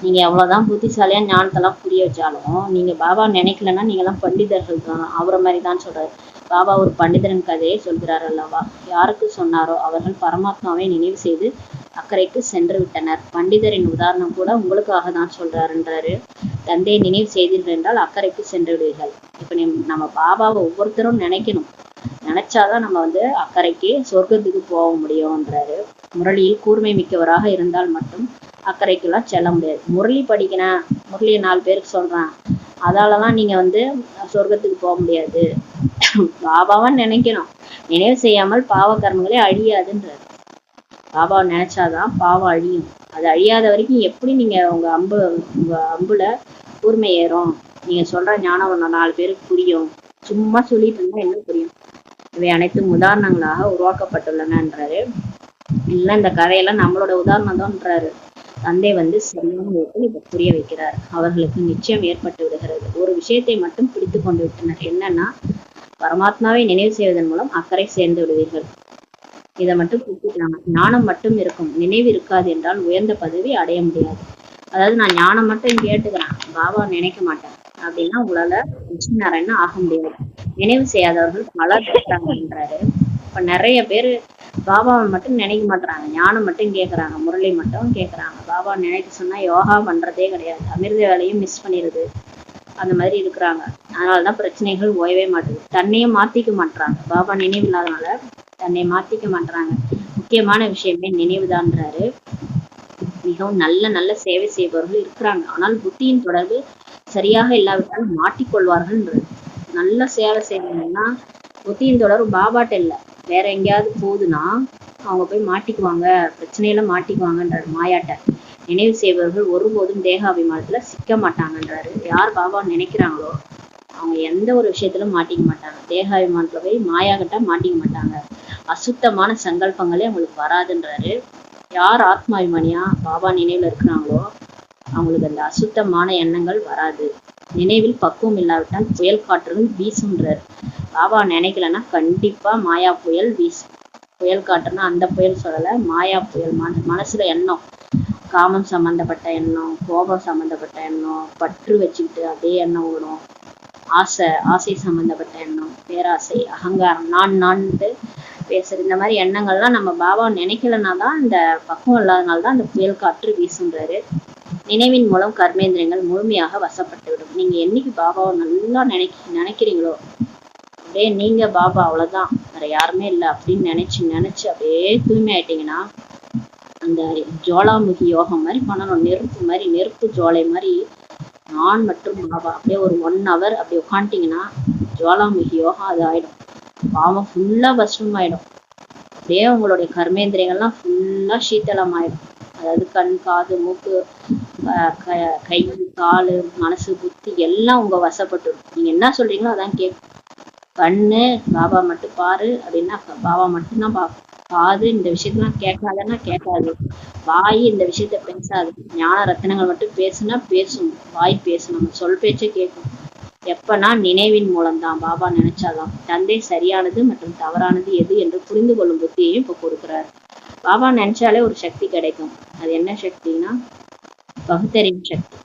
நீங்க எவ்வளவுதான் புத்திசாலியா ஞானத்தெல்லாம் புரிய வச்சாலும் நீங்க பாபா நினைக்கலன்னா நீங்க எல்லாம் பண்டிதர்கள் தான். அவரை மாதிரி தான் சொல்றாரு. பாபா ஒரு பண்டிதரின் கதையை சொல்கிறார் அல்லவா. யாருக்கு சொன்னாரோ அவர்கள் பரமாத்மாவை நினைவு செய்து அக்கறைக்கு சென்று விட்டனர். பண்டிதரின் உதாரணம் கூட உங்களுக்காக தான் சொல்றாருன்றாரு. தந்தையை நினைவு செய்தீர்கள் என்றால் அக்கறைக்கு சென்று விடுவீர்கள். இப்ப நம்ம பாபாவை ஒவ்வொருத்தரும் நினைக்கணும். நினைச்சாதான் நம்ம வந்து அக்கறைக்கு சொர்க்கத்துக்கு போக முடியும்ன்றாரு. முரளியில் கூர்மை மிக்கவராக இருந்தால் மட்டும் அக்கறைக்கெல்லாம் செல்ல முடியாது. முரளி படிக்கிறேன், முரளியை 4 பேருக்கு சொல்றேன், அதாலதான் நீங்க வந்து சொர்க்கத்துக்கு போக முடியாது. பாபாவை நினைக்கணும். நினைவு செய்யாமல் பாவ கர்மங்களே அழியாதுன்றாரு. பாபாவை நினைச்சாதான் பாவம் அழியும். அது அழியாத வரைக்கும் எப்படி நீங்க உங்க அம்புல கூர்மை ஏறும்? நீங்க சொல்ற ஞானம் 4 பேருக்கு புரியும். சும்மா சொல்லிட்டு இருந்தா என்ன புரியும்? இவை அனைத்தும் உதாரணங்களாக உருவாக்கப்பட்டுள்ளனன்றாரு. இல்ல இந்த கதையெல்லாம் நம்மளோட உதாரணம் தான்ன்றாரு. தந்தை வந்து சரியான விதத்தில் இப்ப புரிய வைக்கிறார். அவர்களுக்கு நிச்சயம் ஏற்பட்டு விடுகிறது. ஒரு விஷயத்தை மட்டும் பிடித்து கொண்டு விட்டனர். என்னன்னா, பரமாத்மாவை நினைவு செய்வதன் மூலம் அக்கறை சேர்ந்து விடுவீர்கள். இதை மட்டும் புரிஞ்சுக்கிறாங்க. ஞானம் மட்டும் இருக்கும், நினைவு இருக்காது என்றால் உயர்ந்த பதவி அடைய முடியாது. அதாவது நான் ஞானம் மட்டும் கேட்டுக்கிறேன், பாபா நினைக்க மாட்டேன் அப்படின்னா உங்களால லட்சுமிநாராயணன் ஆக முடியாது. நினைவு செய்யாதவர்கள் பலர் இருக்காங்கன்றாரு. இப்ப நிறைய பேரு பாபாவை மட்டும் நினைக்க மாட்டாங்க, ஞானம் மட்டும் கேட்கறாங்க, முரளி மட்டும் கேட்கறாங்க. பாபா நினைக்க சொன்னா யோகா பண்றதே கிடையாது, அமிர்த வேலையும் மிஸ் பண்ணிடுது. அந்த மாதிரி இருக்கிறாங்க. அதனாலதான் பிரச்சனைகள் ஓயவே மாட்டுது. தன்னையும் மாத்திக்க மாட்டாங்க. பாபா நினைவு இல்லாதனால தன்னை மாத்திக்க மாட்டாங்க. முக்கியமான விஷயமே நினைவுதான்றாரு. மிகவும் நல்ல நல்ல சேவை செய்பவர்கள் இருக்கிறாங்க. ஆனால் புத்தியின் தொடர்பு சரியாக இல்லாவிட்டால் மாட்டிக்கொள்வார்கள். நல்ல சேவை செய்யணும்னா புத்தியின் தொடர்பு பாபாட்ட இல்லை, வேற எங்கேயாவது போகுதுன்னா அவங்க போய் மாட்டிக்குவாங்க, பிரச்சனையில மாட்டிக்குவாங்கன்றாரு மாயாட்ட. நினைவு செய்பவர்கள் ஒருபோதும் தேகாபிமானத்துல சிக்க மாட்டாங்கன்றாரு. யார் பாபா நினைக்கிறாங்களோ அவங்க எந்த ஒரு விஷயத்திலும் மாட்டிக்க மாட்டாங்க. தேகாபிமானத்துல போய் மாயாகிட்ட மாட்டிக்க மாட்டாங்க. அசுத்தமான சங்கல்பங்களே அவங்களுக்கு வராதுன்றாரு. யார் ஆத்மாபிமானியா பாபா நினைவுல இருக்கிறாங்களோ அவங்களுக்கு அந்த அசுத்தமான எண்ணங்கள் வராது. நினைவில் பக்குவம் இல்லாவிட்டால் புயல் காற்றுகள் வீசுன்றாரு. பாபா நினைக்கலன்னா கண்டிப்பா மாயா புயல் வீசும். புயல் காற்றுன்னா அந்த புயல் சொல்லல, மாயா புயல். மனசுல எண்ணம், காமம் சம்பந்தப்பட்ட எண்ணம், கோபம் சம்பந்தப்பட்ட எண்ணம், பற்று வச்சுக்கிட்டு அதே எண்ணம் ஓடும். ஆசை சம்பந்தப்பட்ட எண்ணம், பேராசை, அகங்காரம், நான்ட்டு பேசுறது, இந்த மாதிரி எண்ணங்கள்லாம் நம்ம பாபா நினைக்கலன்னா தான், இந்த பக்குவம் இல்லாதனால்தான் அந்த புயல் காற்று வீசுன்றாரு. நினைவின் மூலம் கர்மேந்திரங்கள் முழுமையாக வசப்பட்டுவிடும். நீங்க என்னைக்கு பாபாவை நல்லா நினைக்கிறீங்களோ அப்படியே நீங்க பாபா அவ்வளவுதான், வேற யாருமே இல்லை அப்படின்னு நினைச்சு அப்படியே தூய்மை ஆயிட்டீங்கன்னா அந்த ஜோலாமுகி யோகம் மாதிரி பண்ணணும். நெருப்பு ஜோலை மாதிரி நான் மற்றும் பாபா அப்படியே ஒரு 1 hour அப்படி உட்காந்துட்டீங்கன்னா ஜுவாலாமுகி யோகம் அது ஆயிடும். பாவம் ஃபுல்லா பஸ்டம் ஆயிடும். அப்படியே உங்களுடைய கர்மேந்திரியங்கள்லாம் ஃபுல்லா சீத்தளம் ஆயிடும். அதாவது கண், காது, மூக்கு, கை, காலு, மனசு, புத்தி எல்லாம் உங்க வசப்பட்டுடும். நீங்க என்ன சொல்றீங்களோ அதான் கேட்கும். கண்ணு பாபா மட்டும் பாரு அப்படின்னா பாபா மட்டும்தான் பார்க்கும். காது இந்த விஷயத்தெல்லாம் கேட்காதுன்னா கேட்காது, வாய் இந்த விஷயத்த பேசாது. ஞான ரத்தினங்கள் மட்டும் பேசுனா பேசும், வாய் பேசும், நம்ம சொல் பேச்சே கேட்கும். எப்பனா நினைவின் மூலம்தான், பாபா நினைச்சாதான். தந்தை சரியானது மற்றும் தவறானது எது என்று புரிந்து கொள்ளும் புத்தியையும் இப்ப கொடுக்குறாரு. பாபா நினைச்சாலே ஒரு சக்தி கிடைக்கும். அது என்ன சக்தினா பகுத்தறியும் சக்தி.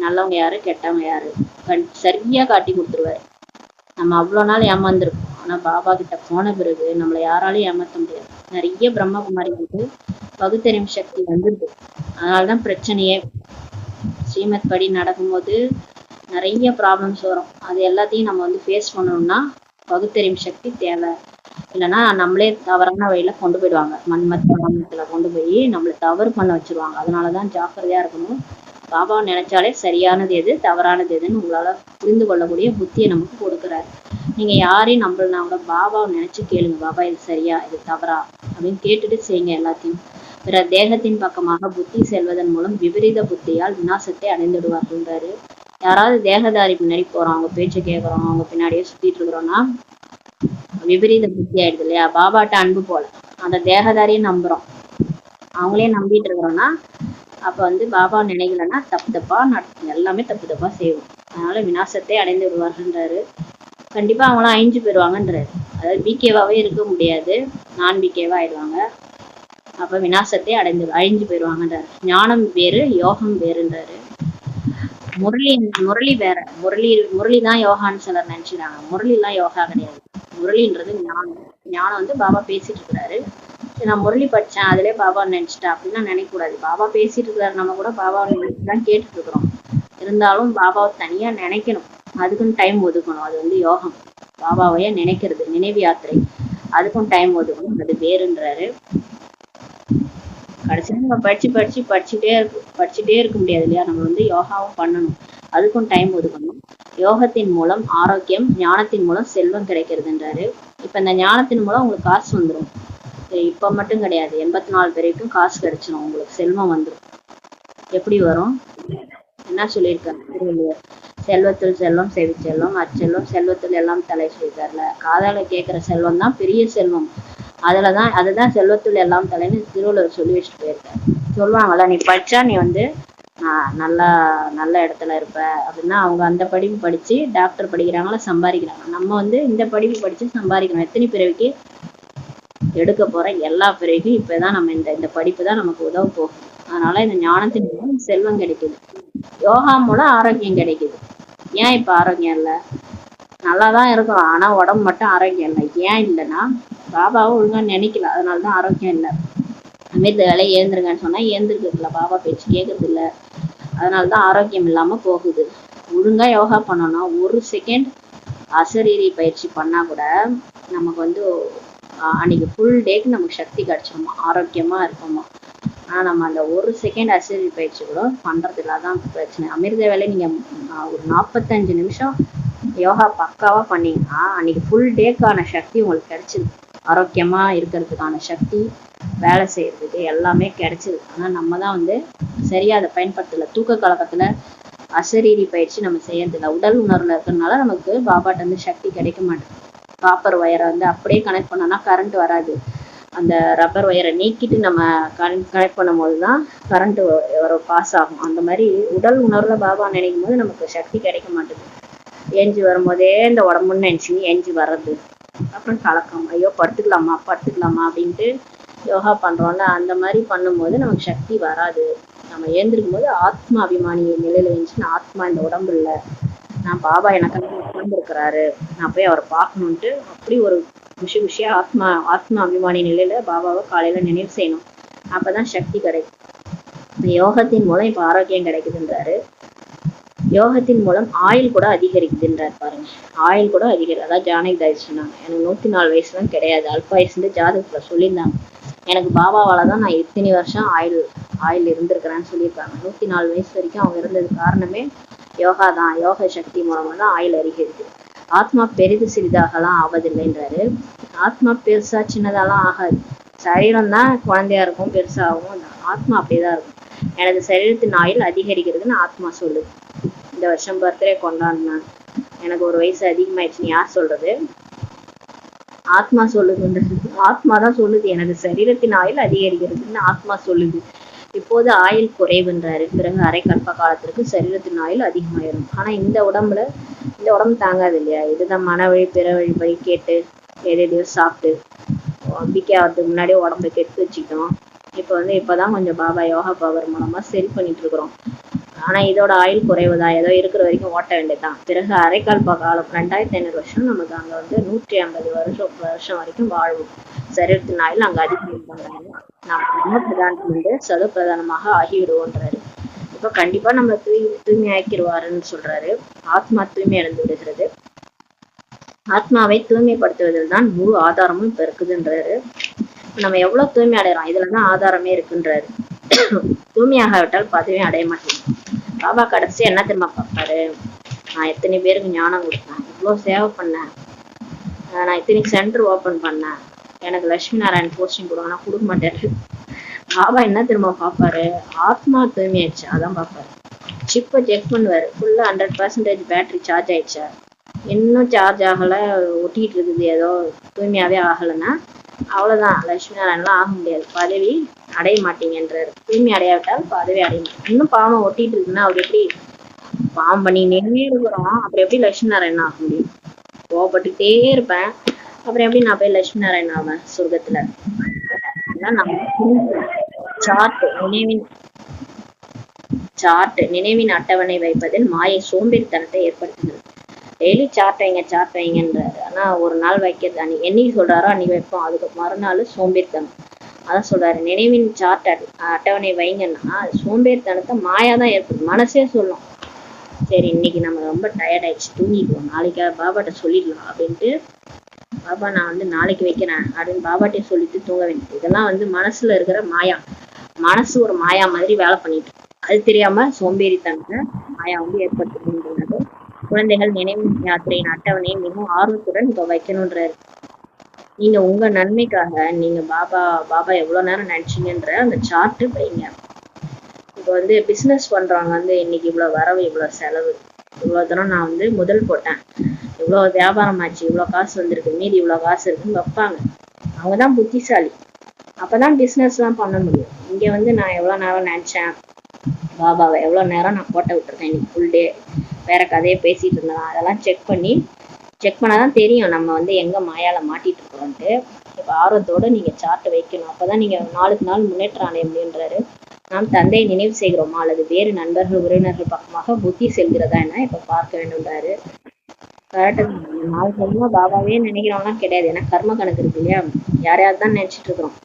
நல்லவங்க யாரு கெட்டவங்க யாரு சரியா காட்டி கொடுத்துருவாரு. நம்ம அவ்வளவு நாள் ஏமாந்துருக்கோம். ஆனா பாபா கிட்ட போன பிறகு நம்மளை யாராலையும் ஏமாத்த முடியாது. நிறைய பிரம்மகுமாரிகளுக்கு பகுத்தறியும் சக்தி வந்துருக்கு. அதனாலதான் பிரச்சனையே. ஸ்ரீமத் படி நடக்கும்போது நிறைய ப்ராப்ளம்ஸ் வரும். அது எல்லாத்தையும் நம்ம வந்து ஃபேஸ் பண்ணணும்னா பகுத்தறியும் சக்தி தேவை. இல்லைன்னா நம்மளே தவறான வழியில கொண்டு போயிடுவாங்க. மண்மத்துல கொண்டு போய் நம்மளை தவறு பண்ண வச்சிருவாங்க. அதனாலதான் ஜாக்கிரதையா இருக்கணும். பாபா நினைச்சாலே சரியானது எது தவறானது எதுன்னு உங்களால புரிந்து கொள்ளக்கூடிய புத்தியை நமக்கு கொடுக்குறாரு. நீங்க யாரையும் நம்பலனா கூட பாபாவை நினைச்சு கேளுங்க. பாபா இது சரியா இது தவறா அப்படின்னு கேட்டுட்டு செய்யுங்க எல்லாத்தையும். பிற தேகத்தின் பக்கமாக புத்தி செல்வதன் மூலம் விபரீத புத்தியால் விநாசத்தை அடைந்துடுவார்கள்ன்றாரு. யாராவது தேகதாரி பின்னாடி போறோம், அவங்க பேச்சை கேட்கறோம், அவங்க பின்னாடியே சுத்திட்டு இருக்கிறோம்னா விபரீத புத்தி ஆயிடுது இல்லையா? பாபாட்ட அன்பு போல அந்த தேகதாரியை நம்புறோம், அவங்களே நம்பிட்டு இருக்கிறோம்னா அப்ப வந்து பாபா நினைக்கலன்னா தப்பு தப்பா எல்லாமே தப்பு தப்பா செய்வோம். அதனால விநாசத்தை அடைந்து விடுவார்கள்ன்றாரு. கண்டிப்பா அவங்களாம் அழிஞ்சு போயிடுவாங்கன்றாரு. அதாவது பிகேவாவே இருக்க முடியாது, நான் பிகேவா ஆயிடுவாங்க. அப்ப விநாசத்தை அழிஞ்சு போயிடுவாங்கன்றாரு. ஞானம் வேறு யோகம் வேறுன்றாரு. முரளி வேற. முரளி தான் யோகான்னு சிலர் நினைச்சுக்கிறாங்க. முரளி எல்லாம் யோகா கிடையாது. முரளின்றது ஞானம். ஞானம் வந்து பாபா பேசிட்டு இருக்கிறாரு. நான் முரளி படிச்சேன் அதுலயே பாபா நினைச்சிட்டேன் அப்படின்னா நினைக்க கூடாது. பாபா பேசிட்டு இருக்கிறாரு, நம்ம கூட பாபாவை நினைச்சுதான் கேட்டுட்டு இருக்கிறோம். இருந்தாலும் பாபாவை தனியா நினைக்கணும், அதுக்குன்னு டைம் ஒதுக்கணும். அது வந்து யோகம். பாபாவையே நினைக்கிறது நினைவு யாத்திரை, அதுக்கும் டைம் ஒதுக்கணும். அது வேறுன்றாரு. கடைசியில நம்ம படிச்சுட்டே இருக்க முடியாது இல்லையா? நம்ம வந்து யோகாவும் பண்ணணும், அதுக்கும் டைம் ஒதுக்கணும். யோகத்தின் மூலம் ஆரோக்கியம், ஞானத்தின் மூலம் செல்வம் கிடைக்கிறதுன்றாரு. இப்ப இந்த ஞானத்தின் மூலம் உங்களுக்கு காசு வந்துடும். இப்ப மட்டும் கிடையாது, 84 பேருக்கும் காசு கிடைச்சிடும், உங்களுக்கு செல்வம் வந்துடும். எப்படி வரும்? என்ன சொல்லியிருக்காரு திருவள்ளுவர்? செல்வத்தில் செல்வம் செவி செல்வம் அச்செல்வம் செல்வத்தில் எல்லாம் தலை சொல்லியிருக்காருல. காதால கேட்கிற செல்வம் தான் பெரிய செல்வம். அதுதான் செல்வத்தில் எல்லாம் தலைன்னு திருவள்ளுவர் சொல்லி வச்சுட்டு போயிருக்காரு. சொல்லுவாங்கல்ல, நீ படிச்சா நீ வந்து நல்ல இடத்துல இருப்ப அப்படின்னா, அவங்க அந்த படிப்பு படிச்சு டாக்டர் படிக்கிறாங்களா சம்பாதிக்கிறாங்க. நம்ம வந்து இந்த படிப்பு படிச்சு சம்பாதிக்கணும். எத்தனை பிறவிக்கு எடுக்க போற எல்லா பிறவிக்கும் இப்பதான் நம்ம இந்த படிப்பு தான் நமக்கு உதவ போகும். அதனால இந்த ஞானத்தின் மூலம் செல்வம் கிடைக்குது, யோகா மூலம் ஆரோக்கியம் கிடைக்குது. ஏன் இப்ப ஆரோக்கியம் இல்லை? நல்லாதான் இருக்கும், ஆனா உடம்பு மட்டும் ஆரோக்கியம் இல்லை. ஏன் இல்லைன்னா பாபாவை ஒழுங்கா நினைக்கல, அதனாலதான் ஆரோக்கியம் இல்லை. அமிர்த வேலை ஏந்திருங்கன்னு சொன்னா ஏந்திருக்கிறது இல்லை, பாபா பேச்சு கேட்கறது இல்லை. அதனாலதான் ஆரோக்கியம் இல்லாம போகுது. ஒழுங்கா யோகா பண்ணோம்னா 1 செகண்ட் அசரீரி பயிற்சி பண்ணா கூட நமக்கு வந்து அன்னைக்கு ஃபுல் டேக்கு நமக்கு சக்தி கிடைச்சிருமா, ஆரோக்கியமா இருக்குமா. ஆனா நம்ம அந்த 1 செகண்ட் அசரீரி பயிற்சி கூட பண்றது இல்லாதான் பிரச்சனை. அமிர்த வேலை நீங்க ஒரு 45 நிமிஷம் யோகா பக்காவா பண்ணீங்கன்னா அன்னைக்கு ஃபுல் டேக்கான சக்தி உங்களுக்கு கிடைச்சிருக்கு. ஆரோக்கியமா இருக்கிறதுக்கான சக்தி, வேலை செய்யறதுக்கு எல்லாமே கிடைச்சிருக்கு. ஆனா நம்ம தான் வந்து சரியா அதை பயன்படுத்தல. தூக்க கலக்கத்துல அசரீரி பயிற்சி நம்ம செய்யறதில்ல. உடல் உணர்வுல இருக்கிறதுனால நமக்கு பாபாட்ட வந்து சக்தி கிடைக்க மாட்டேங்குது. காப்பர் வயரை வந்து அப்படியே கனெக்ட் பண்ணோம்னா கரண்ட் வராது. அந்த ரப்பர் வயரை நீக்கிட்டு நம்ம கனெக்ட் பண்ணும் போதுதான் கரண்ட் பாஸ் ஆகும். அந்த மாதிரி உடல் உணர்வுல பாபா நினைக்கும் போது நமக்கு சக்தி கிடைக்க மாட்டேங்குது. ஏஞ்சி வரும்போதே இந்த உடம்புன்னு நினைச்சு ஏஞ்சி வர்றது, அப்புறம் கலக்கம், ஐயோ படுத்துக்கலாமா அப்படின்ட்டு யோகா பண்றோம்ல, அந்த மாதிரி பண்ணும்போது நமக்கு சக்தி வராது. நம்ம ஏந்திருக்கும் போது ஆத்மா அபிமானி நிலையில இருந்துச்சுன்னா, ஆத்மா இந்த உடம்பு இல்லை, நான் பாபா எனக்கு உடம்பு இருக்கிறாரு, நான் போய் அவரை பார்க்கணுன்ட்டு அப்படி ஒரு விஷயம் ஆத்மா அபிமானி நிலையில பாபாவை காலையில நினைவு செய்யணும். அப்பதான் சக்தி கிடைக்கும். யோகத்தின் மூலம் இப்ப ஆரோக்கியம் கிடைக்குதுன்றாரு. யோகத்தின் மூலம் ஆயுள் கூட அதிகரிக்குதுன்றார் பாருங்க. ஆயுள் கூட அதான் ஜானகி தாய் சொன்னாங்க. எனக்கு 104 வயசுலாம் கிடையாது, அல்பாயுசுன்னு ஜாதகத்துல சொல்லியிருந்தாங்க. எனக்கு பாபாவால தான் நான் இத்தனை வருஷம் ஆயுள் இருந்திருக்கிறேன்னு சொல்லியிருக்காங்க. 104 வயசு வரைக்கும் அவங்க இருந்தது காரணமே யோகா தான். யோக சக்தி மூலமா தான் ஆயுள் அதிகரிக்குது. ஆத்மா பெரிது சிறிதாகலாம் ஆவதில்லைன்றாரு. ஆத்மா பெருசா சின்னதாலாம் ஆகாது. சரீரம் தான் குழந்தையா இருக்கும், பெருசாகும். ஆத்மா அப்படியேதான் இருக்கும். எனது சரீரத்தின் ஆயுள் அதிகரிக்கிறதுன்னு ஆத்மா சொல்லுது. இந்த வருஷம் பர்த்டே கொண்டாடினான், எனக்கு 1 வயசு அதிகமாயிடுச்சுன்னு யார் சொல்றது? ஆத்மா சொல்லுதுன்றது. ஆத்மா தான் சொல்லுது, எனது சரீரத்தின் ஆயுள் அதிகரிக்கிறதுன்னு ஆத்மா சொல்லுது. இப்போது ஆயுள் குறைவுன்றாரு, பிறகு அரை கல்ப காலத்திற்கு சரீரத்தின் ஆயுள் அதிகமாயிரும். ஆனா இந்த உடம்பு தாங்காது இல்லையா? இதுதான் மன வழி பிற வழி படி கேட்டு எதையோ சாப்பிட்டு பிகே ஆகிறதுக்கு முன்னாடியே உடம்பை கெடுத்து வச்சுக்கிட்டோம். இப்பதான் கொஞ்சம் பாபா யோகா பவர் மூலமா சரி பண்ணிட்டு இருக்கிறோம். ஆனா இதோட ஆயுள் குறைவுதான், ஏதோ இருக்கிற வரைக்கும் ஓட்ட வேண்டியதுதான். பிறகு அரைக்கால்ப காலம் 2500 வருஷம் நமக்கு அங்க 150 வருஷம் வரைக்கும் வாழ்வோம். சரீரத்தின் ஆயுள் அங்க அதிகம் பண்றாங்க. நாம் பிரம்ம பிரதானத்திலிருந்து சத பிரதானமாக ஆகிவிடுவோன்றாரு. இப்ப கண்டிப்பா நம்ம தூய்மை ஆக்கிடுவாருன்னு சொல்றாரு. ஆத்மா தூய்மை அடைந்து விடுகிறது. ஆத்மாவை தூய்மைப்படுத்துவதில் தான் முழு ஆதாரமும் இப்ப இருக்குதுன்றாரு. நம்ம எவ்வளவு தூய்மை அடைகிறோம் இதுலதான் ஆதாரமே இருக்குன்றாரு. தூய்மையாகாவிட்டால் பதவியும் அடைய மாட்டோம். பாபா கடைசி என்ன தெரியுமா பார்ப்பாரு? நான் எத்தனை பேருக்கு ஞானம் கொடுத்தேன், இவ்வளவு சேவை பண்ணேன், நான் இத்தனை சென்டர் ஓபன் பண்ணேன், எனக்கு லட்சுமி நாராயண் போஸ்டிங் கொடுங்க, நான் கொடுக்க மாட்டேன். பாபா என்ன தெரியுமா பார்ப்பாரு? ஆத்மா தூய்மையாயிடுச்சு அதான் பார்ப்பாரு. சிப்பை செக் பண்ணுவாரு, ஃபுல்லா 100% பேட்டரி சார்ஜ் ஆயிடுச்சா, இன்னும் சார்ஜ் ஆகல, ஒட்டிட்டு இருக்குது, ஏதோ தூய்மையாவே ஆகலைன்னா அவ்வளவுதான், லட்சுமி நாராயணெல்லாம் ஆக முடியாது, பதவி அடைய மாட்டீங்கன்றாரு. தூய்மை அடையாவிட்டால் பதவி அடைய மாட்டேன். இன்னும் பாவம் ஒட்டிட்டு இருக்குன்னா அவர் எப்படி பாவம் பண்ணினே இருக்கிறோம், அப்புறம் எப்படி லட்சுமி நாராயணன் ஆக முடியும்? கோவப்பட்டுட்டே இருப்பேன், அப்புறம் எப்படி நான் போய் லட்சுமி நாராயணன் ஆவேன் சொர்க்கத்துல? நினைவின் அட்டவணை வைப்பதில் மாயை சோம்பேறித்தனத்தை ஏற்படுத்துகிறது. டெய்லி சார்ட் வைங்கன்றாரு. ஆனா ஒரு நாள் வைக்கிறது, என்னைக்கு சொல்றாரோ அன்னைக்கு வைப்போம், அதுக்கு மறுநாள் சோம்பேறித்தனம். அதான் சொல்றாரு, நினைவின் சார்ட் அட்டவணை வைங்கன்னா அது சோம்பேறித்தனத்தை மாயாதான் ஏற்படுது. மனசே சொல்லும், சரி இன்னைக்கு நம்ம ரொம்ப டயர்ட் ஆயிடுச்சு, தூங்கிக்குவோம், நாளைக்கு பாபாட்ட சொல்லிடலாம் அப்படின்ட்டு, பாபா நான் நாளைக்கு வைக்கிறேன் அப்படின்னு பாபாட்டே சொல்லிட்டு தூங்க வேண்டியது. இதெல்லாம் மனசுல இருக்கிற மாயா. மனசு ஒரு மாயா மாதிரி வேலை பண்ணிட்டு, அது தெரியாம சோம்பேறித்தனத்தை மாயா ஏற்படுத்துகின்றது. குழந்தைகள் நினைவு யாத்திரையின் அட்டவணையை மிகவும் ஆர்வத்துடன் இப்ப வைக்கணும்ன்றாரு. நீங்க உங்க நன்மைக்காக நீங்க பாபா எவ்வளவு நேரம் நினைச்சீங்கன்ற அந்த சார்ட் வைங்க. இப்ப பிசினஸ் பண்றவங்க இன்னைக்கு இவ்வளவு வரவு, இவ்வளவு செலவு, இவ்வளவு தூரம் நான் முதல் போட்டேன், இவ்வளவு வியாபாரம் ஆச்சு, இவ்வளவு காசு வந்திருக்கு, மீதி இவ்வளவு காசு இருக்குன்னு வைப்பாங்க. அவங்கதான் புத்திசாலி. அப்பதான் பிசினஸ் எல்லாம் பண்ண முடியும். இங்க நான் எவ்வளவு நேரம் நினைச்சேன் பாபாவை, எவ்வளவு நேரம் நான் போட்ட விட்டுருக்கேன், இன்னைக்கு ஃபுல் டே வேற கதையை பேசிட்டு இருந்தேன், அதெல்லாம் செக் பண்ணாதான் தெரியும் நம்ம எங்க மாயால மாட்டிட்டு இருக்கிறோம்ட்டு. இப்ப ஆர்வத்தோட நீங்க சார்ட் வைக்கணும், அப்பதான் நீங்க நாளுக்கு நாள் முன்னேற்றம் அடைய முடியுன்றாரு. நாம் தந்தையை நினைவு செய்கிறோமா அல்லது வேறு நண்பர்கள் உறவினர்கள் பக்கமாக புத்தி செல்கிறதா என்ன இப்ப பார்க்க வேண்டும்ன்றாரு. கரெக்டா, நாளைக்கு பாபாவே நினைக்கிறோம்லாம் கிடையாது, ஏன்னா கர்ம கணக்கு இருக்கு இல்லையா? யாரையாவது தான் நினைச்சிட்டு இருக்கிறோம்.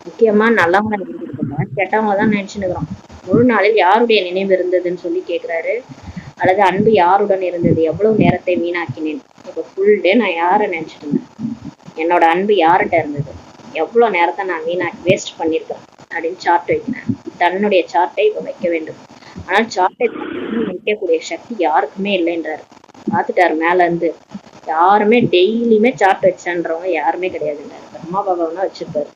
முக்கியமா நல்லவங்க நினைச்சிருக்கோம், கெட்டவங்க தான் நினைச்சுட்டு இருக்கிறோம். முழு நாளில் யாருடைய நினைவு இருந்ததுன்னு சொல்லி கேட்கிறாரு. அல்லது அன்பு யாருடன் இருந்தது, எவ்வளவு நேரத்தை வீணாக்கினேன், இப்ப ஃபுல் டே நான் யாரை நினைச்சிட்டு இருந்தேன், என்னோட அன்பு யார்கிட்ட இருந்தது, எவ்வளவு நேரத்தை நான் வேஸ்ட் பண்ணிருக்கேன் அப்படின்னு சார்ட் வைக்கிறேன். தன்னுடைய சார்ட்டை இப்ப வைக்க வேண்டும். ஆனால் சார்ட்டை வைக்கக்கூடிய சக்தி யாருக்குமே இல்லைன்றாரு. பார்த்துட்டாரு மேல இருந்து, யாருமே டெய்லியுமே சார்ட் வச்சன்றவங்க யாருமே கிடையாதுன்றாரு. பிரம்மா பாபாவனா வச்சிருப்பாரு,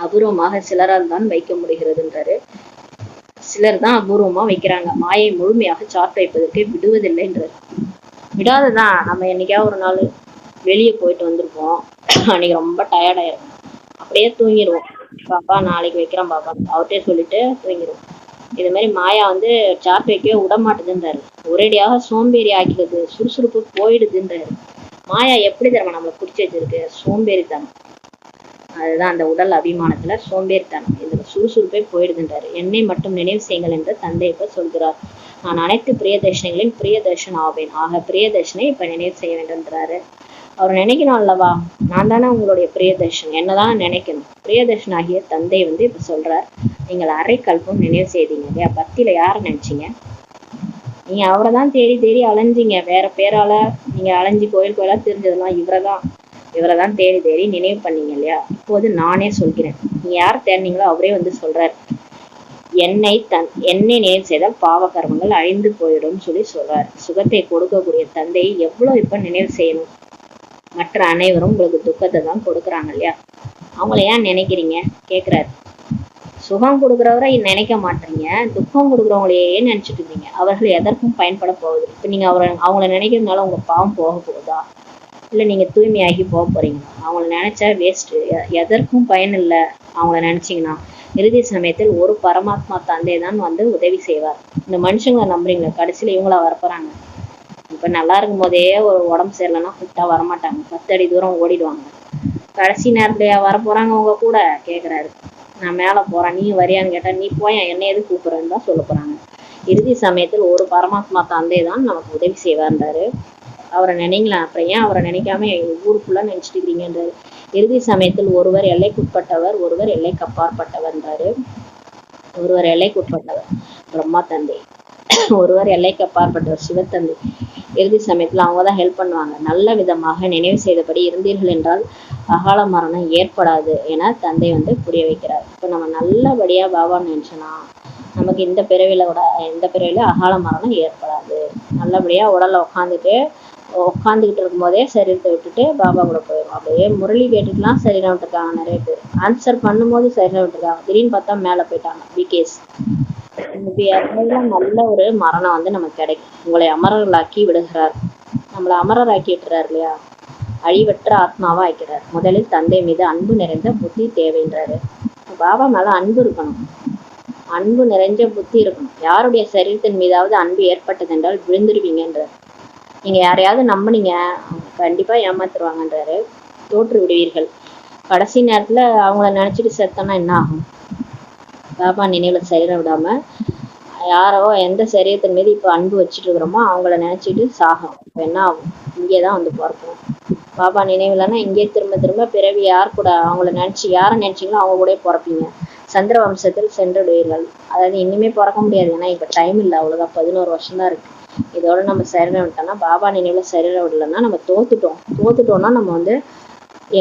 அபூர்வமாக சிலரால் தான் வைக்க முடிகிறதுன்றாரு. சிலர் தான் அபூர்வமா வைக்கிறாங்க. மாயை முழுமையாக சார்ட் வைப்பதற்கு விடுவதில்லைன்றாரு. விடாததான். நம்ம என்னைக்காவது ஒரு நாள் வெளியே போயிட்டு வந்திருப்போம், அன்னைக்கு ரொம்ப டயர்ட் ஆயிருக்கும், அப்படியே தூங்கிடுவோம். பாப்பா நாளைக்கு வைக்கிறோம் பாப்பா அவர்கிட்டே சொல்லிட்டு தூங்கிடுவோம். இது மாதிரி மாயா சார்ட் வைக்கவே விட மாட்டுதுன்றாரு. ஒரேடியாக சோம்பேறி ஆக்கிடுது, சுறுசுறுப்பு போயிடுதுன்றாரு. மாயா எப்படி தரமா நம்மளை பிடிச்சி வச்சிருக்கு? சோம்பேறித்தனம். அதுதான் அந்த உடல் அபிமானத்துல சோம்பேறித்தனம், இதுல சுறுசுறுப்பே போயிடுதுன்றாரு. என்னை மட்டும் நினைவு செய்யுங்கள் என்று தந்தை இப்ப சொல்கிறார். நான் அனைத்து பிரியதர்ஷனைகளின் பிரியதர்ஷன் ஆவேன், ஆக பிரியதர்ஷனை இப்ப நினைவு செய்ய வேண்டும்ன்றாரு. அவர் நினைக்கணும் அல்லவா, நான் தானே உங்களுடைய பிரியதர்ஷன், என்னதானே நினைக்கணும். பிரியதர்ஷன் ஆகிய தந்தை இப்ப சொல்றார், நீங்கள் அரை கல்பம் நினைவு செய்தீங்க இல்லையா? பக்தியில யார நினைச்சீங்க? நீங்க அவரை தான் தேடி தேடி அலைஞ்சிங்க, வேற பேரால நீங்க அலைஞ்சி கோயிலா தெரிஞ்சதெல்லாம் இவரைதான் தேடி தேடி நினைவு பண்ணீங்க இல்லையா? இப்போது நானே சொல்கிறேன், நீங்க யார் தேடினீங்களோ அவரே சொல்றார், என்னை நினைவு செய்தால் பாவ கர்மங்கள் அழிந்து போயிடும் சொல்றார். சுகத்தை கொடுக்கக்கூடிய தந்தையை எவ்வளவு இப்ப நினைவு செய்யணும்? மற்ற அனைவரும் உங்களுக்கு துக்கத்தை தான் கொடுக்குறாங்க இல்லையா? அவங்கள ஏன் நினைக்கிறீங்க கேக்குறாரு. சுகம் கொடுக்குறவரை நினைக்க மாட்டீங்க, துக்கம் கொடுக்குறவங்களையே நினைச்சிட்டு இருந்தீங்க. அவர்கள் எதற்கும் பயன்பட போகுது. இப்ப நீங்க அவங்கள நினைக்கிறதுனால உங்க பாவம் போக போகுதா? இல்லை நீங்கள் தூய்மையாகி போக போறீங்க. அவங்கள நினைச்சா வேஸ்ட், எதற்கும் பயன் இல்லை. அவங்கள நினைச்சீங்கன்னா இறுதி சமயத்தில் ஒரு பரமாத்மா தந்தை தான் வந்து உதவி செய்வார். இந்த மனுஷங்களை நம்புறீங்களா? கடைசியில் இவங்களா வரப்போறாங்க. இப்போ நல்லா இருக்கும் போதே ஒரு உடம்பு சரியில்லைன்னா கூப்பிட்டா வரமாட்டாங்க, 10 அடி தூரம் ஓடிடுவாங்க. கடைசி நேரத்துலயா வரப்போறாங்க உங்க கூட கேட்குறாரு. நான் மேலே போறேன், நீ வரியான்னு கேட்டா நீ போய் என்ன எது கூப்பிடுறேன்னு தான் சொல்ல போறாங்க. இறுதி சமயத்தில் ஒரு பரமாத்மா தந்தை தான் நமக்கு உதவி செய்வார்ன்றாரு. அவரை நினைங்களா? அப்புறம் ஏன் அவரை நினைக்காம ஊருக்குள்ள நினைச்சிட்டு இருக்கிறீங்கன்றாரு. இறுதி சமயத்தில் ஒருவர் எல்லைக்குட்பட்டவர், ஒருவர் எல்லைக்கு அப்பாற்பட்டவர்ன்றாரு. ஒருவர் எல்லைக்குட்பட்டவர் பிரம்மா தந்தை, ஒருவர் எல்லைக்கு அப்பாற்பட்டவர் சிவத்தந்தை. இறுதி சமயத்தில் அவங்க தான் ஹெல்ப் பண்ணுவாங்க. நல்ல விதமாக நினைவு செய்தபடி இருந்தீர்கள் என்றால் அகால மரணம் ஏற்படாது என தந்தை வந்து புரிய வைக்கிறார். இப்போ நம்ம நல்லபடியா பாபா நினைச்சோன்னா நமக்கு இந்த பிறவில அகால மரணம் ஏற்படாது. நல்லபடியா உடல்ல உட்காந்துக்கிட்டு இருக்கும் போதே சரீரத்தை விட்டுட்டு பாபா கூட போயிடும். அப்படியே முரளி கேட்டுட்டுலாம் சரீரம் விட்டுருக்காங்க நிறைய பேர். ஆன்சர் பண்ணும்போது சரீரம் விட்டுருக்காங்க, திடீர்னு பார்த்தா மேல போயிட்டாங்க. பிகேஸ் நல்ல ஒரு மரணம் வந்து நமக்கு கிடைக்கும். உங்களை அமரர்களாக்கி விடுகிறார், நம்மளை அமரராக்கி விட்டுறாரு இல்லையா? அழிவற்ற ஆத்மாவா ஆக்கிறார். முதலில் தந்தை மீது அன்பு நிறைந்த புத்தி தேவைன்றாரு. பாபா மேல அன்பு இருக்கணும், அன்பு நிறைஞ்ச புத்தி இருக்கணும். யாருடைய சரீரத்தின் மீதாவது அன்பு ஏற்பட்டது என்றால் விழுந்துருவீங்கன்றார். நீங்க யாரையாவது நம்பினீங்க கண்டிப்பா ஏமாத்துருவாங்கன்றாரு. தோற்று விடுவீர்கள். கடைசி நேரத்துல அவங்கள நினைச்சிட்டு செத்தோம்னா என்ன ஆகும்? பாபா நினைவுல சரீரம் விடாம யாரோ எந்த சரீரத்தின் மீது இப்ப அன்பு வச்சுட்டு இருக்கிறோமோ அவங்கள நினைச்சிட்டு சாகும். இப்ப என்ன ஆகும்? இங்கேதான் வந்து பிறப்போம். பாபா நினைவுலன்னா இங்கே திரும்ப திரும்ப பிறவி யார் கூட அவங்கள யாரை நினைச்சீங்களோ அவங்க கூட பிறப்பீங்க. சந்திர வம்சத்தில் சென்றுடுவீர்கள். அதாவது இனிமே பிறக்க முடியாது, ஏன்னா இப்ப டைம் இல்லை, அவ்வளவுதான். 11 வருஷம் தான் இருக்கு. இதோட நம்ம சரீரம் விட்டோம்னா, பாபா நினைவுல சரீரம் விடலைன்னா நம்ம தோத்துட்டோம்னா நம்ம வந்து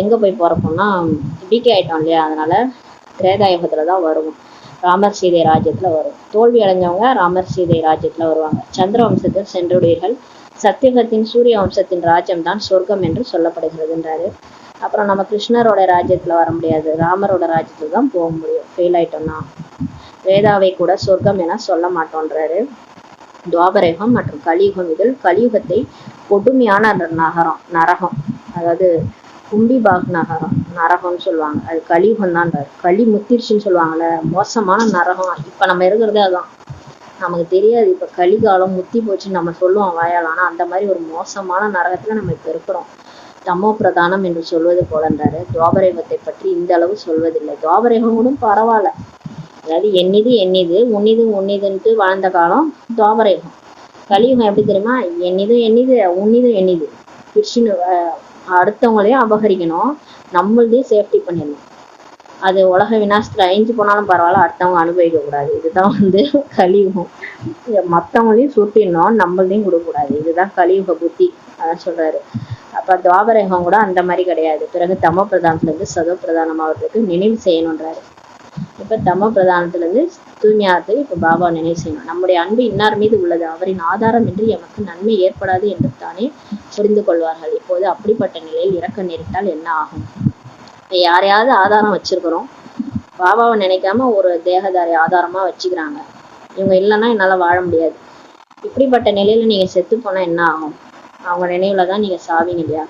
எங்க போய் பிறப்போம்னா பிகே ஆயிட்டோம் இல்லையா? அதனால திரேதாயுகத்துலதான் வருவோம். ராமர் சீதை ராஜ்யத்துல வரும். தோல்வி அடைஞ்சவங்க ராமர் சீதை ராஜ்யத்துல வருவாங்க. சந்திர வம்சத்தில் சென்றுடுவீர்கள். சத்தியுகத்தின் சூரிய வம்சத்தின் ராஜ்யம் தான் சொர்க்கம் என்று சொல்லப்படுகிறதுன்றாரு. அப்புறம் நம்ம கிருஷ்ணரோட ராஜ்யத்துல வர முடியாது, ராமரோட ராஜ்யத்துல தான் போக முடியும். ஃபெயில் ஆயிட்டோம்னா வேதாவை கூட சொர்க்கம் என சொல்ல மாட்டோன்றாரு. துவாபரயுகம் மற்றும் கலியுகம். இதில் கலியுகத்தை கொடுமையான நரகம், அதாவது கும்பிபாக் நரகம்னு சொல்லுவாங்க. அது கலியுகம் தான். களி முத்திருச்சுன்னு சொல்லுவாங்கல்ல, மோசமான நரகம். இப்ப நம்ம இருக்கிறதே அதான், நமக்கு தெரியாது. இப்ப கலிகாலம் முத்தி போச்சுன்னு நம்ம சொல்லுவோம் வாயால், ஆனா அந்த மாதிரி ஒரு மோசமான நரகத்துல நம்ம இப்ப இருக்கிறோம். தமோ பிரதானம் என்று சொல்வது போலன்றாரு. துவாபரயுகத்தை பற்றி இந்த அளவு சொல்வதில்லை. துவாபரயுகம் கூட பரவாயில்ல, அதாவது எண்ணிது உன்னிதுன்ட்டு வாழ்ந்த காலம் துவாபரயுகம். கலியுகம் எப்படி தெரியுமா? உன்னிது கிருஷ்ண அடுத்தவங்களையும் அபகரிக்கணும், நம்மள்தையும் சேஃப்டி பண்ணிடணும். அது உலக விநாசத்துல அழிஞ்சு போனாலும் பரவாயில்ல, அடுத்தவங்க அனுபவிக்க கூடாது. இதுதான் வந்து கலியுகம். மற்றவங்களையும் சுட்டிடணும், நம்மள்தையும் கொடுக்கக்கூடாது. இதுதான் கலியுக புத்தி. அதான் சொல்றாரு. அப்ப துவாபரயுகம் கூட அந்த மாதிரி கிடையாது. பிறகு தமோ பிரதானத்துல இருந்து சதோ பிரதானம் அவர்களுக்கு நினைவு செய்யணுன்றாரு. இப்ப தமோ பிரதானத்துல இருந்து தூய்மையானதுக்கு இப்ப பாபா நினைவு செய்யணும். நம்முடைய அன்பு இன்னார் மீது உள்ளது, அவரின் ஆதாரம் இன்றி எமக்கு நன்மை ஏற்படாது என்று தானே புரிந்து கொள்வார்கள். இப்போது அப்படிப்பட்ட நிலையில் இறக்க நேரிட்டால் என்ன ஆகும்? யாரையாவது ஆதாரம் வச்சிருக்கிறோம், பாபாவை நினைக்காம ஒரு தேகதாரி ஆதாரமா வச்சுக்கிறாங்க. இவங்க இல்லைன்னா என்னால வாழ முடியாது. இப்படிப்பட்ட நிலையில நீங்க செத்து போனா என்ன ஆகும்? அவங்க நினைவுலதான் நீங்க சாவீங்க இல்லையா?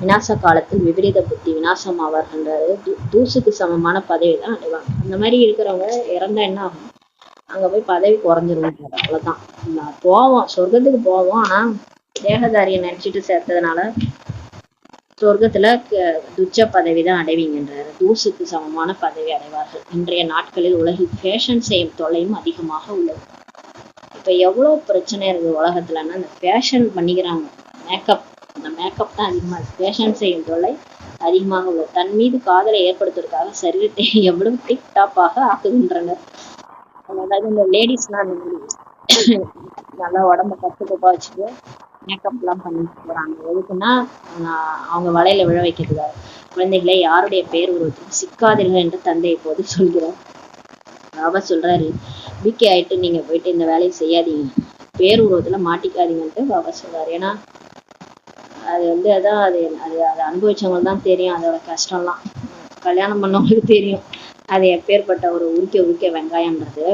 விநாச காலத்தில் விபரீத புத்தி விநாசம் ஆவார்ன்றாரு. தூசுக்கு சமமான பதவி தான் அடைவாங்க. அந்த மாதிரி இருக்கிறவங்க இறந்தா என்ன ஆகும்? அங்க போய் பதவி குறைஞ்சிரும். அவ்வளவுதான். போவோம், சொர்க்கத்துக்கு போவோம். ஆனா தேகதாரியை நினைச்சிட்டு சேர்த்ததுனால சொர்க்கத்துல துச்ச பதவி தான் அடைவீங்கன்றாரு. தூசுக்கு சமமான பதவி அடைவார்கள். இன்றைய நாட்களில் உலகில் ஃபேஷன் செய்யும் தொல்லையும் அதிகமாக உள்ளது. இப்ப எவ்வளவு பிரச்சனை இருக்கு உலகத்துலன்னா, இந்த ஃபேஷன் பண்ணிக்கிறாங்க. அந்த மேக்கப் தான் அதிகமா இருக்கு. ஃபேஷன் செய்யும் தொல்லை அதிகமாக உள்ளது. தன் மீது காதலை ஏற்படுத்துவதற்காக சரீரத்தை எவ்வளவு டிப் டாப்பாக ஆக்குகின்றனர். அதாவது இந்த லேடிஸ்லாம் நல்லா உடம்ப கட்டுக்கோப்பா வச்சுட்டு மேக்கப் எல்லாம் பண்ணிட்டு போறாங்க. எதுக்குன்னா அவங்க வலையில விழ வைக்கிறதுக்காக. குழந்தைகளை யாருடைய பேர் உருவத்துக்கு சிக்காதீர்கள் என்று தந்தை இப்போது சொல்கிறார். பாபா சொல்றாரு, பிகே ஆயிட்டு நீங்க போயிட்டு இந்த வேலையை செய்யாதீங்க, பேர் உருவத்துல மாட்டிக்காதீங்கன்ட்டு பாபா சொல்றாரு. ஏன்னா அது வந்து அதான் அதை அனுபவிச்சவங்களுக்கு தான் தெரியும் அதோட கஷ்டம்லாம். கல்யாணம் பண்ணவங்களுக்கு தெரியும் அது எப்பேற்பட்ட ஒரு உரிக்க வெங்காயம்ன்றது.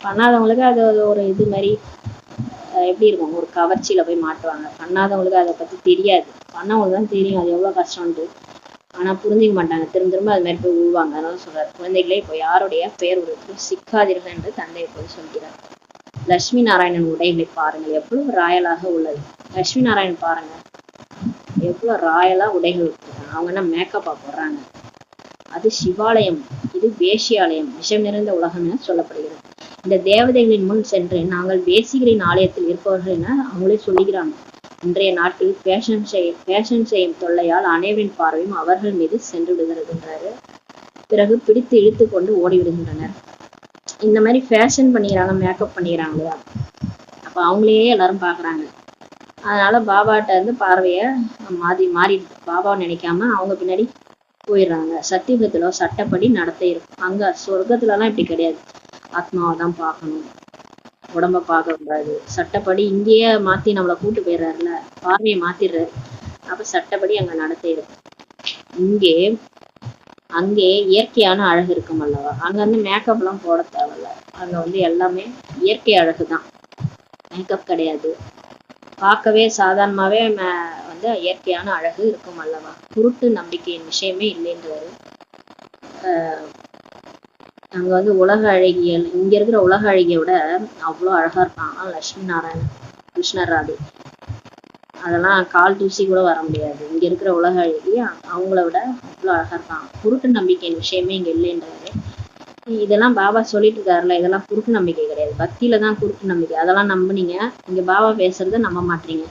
பண்ணாதவங்களுக்கு அது ஒரு இது மாதிரி எப்படி இருக்கும், ஒரு கவர்ச்சியில போய் மாட்டுவாங்க. பண்ணாதவங்களுக்கு அதை பத்தி தெரியாது, பண்ணவங்களுக்கு தான் தெரியும் அது எவ்வளவு கஷ்டம்ட்டு. ஆனா புரிஞ்சிக்க மாட்டாங்க, திரும்ப திரும்ப அது மாதிரி போய் விழுவாங்க. அதனால சொல்றாரு, குழந்தைகளே இப்போ யாருடைய பெயர் உருவத்திலும் சிக்காதீர்கள் என்று தந்தை போய் சொல்கிறார். லட்சுமி நாராயணன் உடைகளை பாருங்கள், எவ்வளவு ராயலாக உள்ளது. லட்சுமி நாராயணன் பாருங்க, எவ்வளவு ராயலா உடைகள் கொடுத்துருக்காங்க. அவங்க என்ன மேக்கப்பா போடுறாங்க. அது சிவாலயம், இது வேஷியாலயம், விஷம் நிறைந்த உலகம் என சொல்லப்படுகிறது. இந்த தேவதைகளின் முன் சென்று நாங்கள் வேசிகளின் ஆலயத்தில் இருப்பவர்கள் என அவங்களே சொல்லுகிறாங்க. இன்றைய நாட்டில் ஃபேஷன் செய்யும் தொல்லையால் அனைவரின் பார்வையும் அவர்கள் மீது சென்று விடுகிறதுன்றாரு. பிறகு பிடித்து இழுத்து கொண்டு ஓடி விடுகின்றனர். இந்த மாதிரி ஃபேஷன் பண்ணிக்கிறாங்க, மேக்கப் பண்ணிக்கிறாங்க இல்லையா, அப்ப அவங்களையே எல்லாரும் பாக்குறாங்க. அதனால பாபாட்ட இருந்து பார்வைய மாறிடுது. பாபாவை நினைக்காம அவங்க பின்னாடி போயிடுறாங்க. சத்தியுகத்துல சட்டப்படி நடத்த இருக்கும். அங்க சொர்க்கத்துல எல்லாம் இப்படி கிடையாது. ஆத்மாவை தான் பார்க்கணும், உடம்ப பார்க்க கூடாது. சட்டப்படி இங்கேயே மாத்தி நம்மளை கூட்டு போயிடுறாருல, பார்வையை மாத்திடுறாரு. அப்ப சட்டப்படி அங்க நடத்த இருக்கும். அங்கே இயற்கையான அழகு இருக்கும் அல்லவா. அங்க வந்து மேக்கப் எல்லாம் போட தேவையில்ல. அங்க வந்து எல்லாமே இயற்கை அழகுதான், மேக்கப் கிடையாது. பார்க்கவே சாதாரணமாவே வந்து இயற்கையான அழகு இருக்கும் அல்லவா. குருட்டு நம்பிக்கையின் விஷயமே இல்லைன்றாரு. அங்க வந்து உலக அழகியல், இங்க இருக்கிற உலக அழகியை விட அவ்வளோ அழகா இருப்பாங்க லட்சுமி நாராயணன், கிருஷ்ணர் ராதே. அதெல்லாம் கால் தூசி கூட வர முடியாது. இங்க இருக்கிற உலக அழகி அவங்கள விட அவ்வளோ அழகா இருப்பாங்க. குருட்டு நம்பிக்கையின் விஷயமே இங்க இல்லைன்றாரு. இதெல்லாம் பாபா சொல்லிட்டு இருக்காருல்ல, இதெல்லாம் குருட்டு நம்பிக்கை கிடையாது, பக்தியில தான் குருட்டு நம்பிக்கை. அதெல்லாம் நம்புனீங்க, இங்க பாபா பேசுறத நம்ப மாட்டீங்க.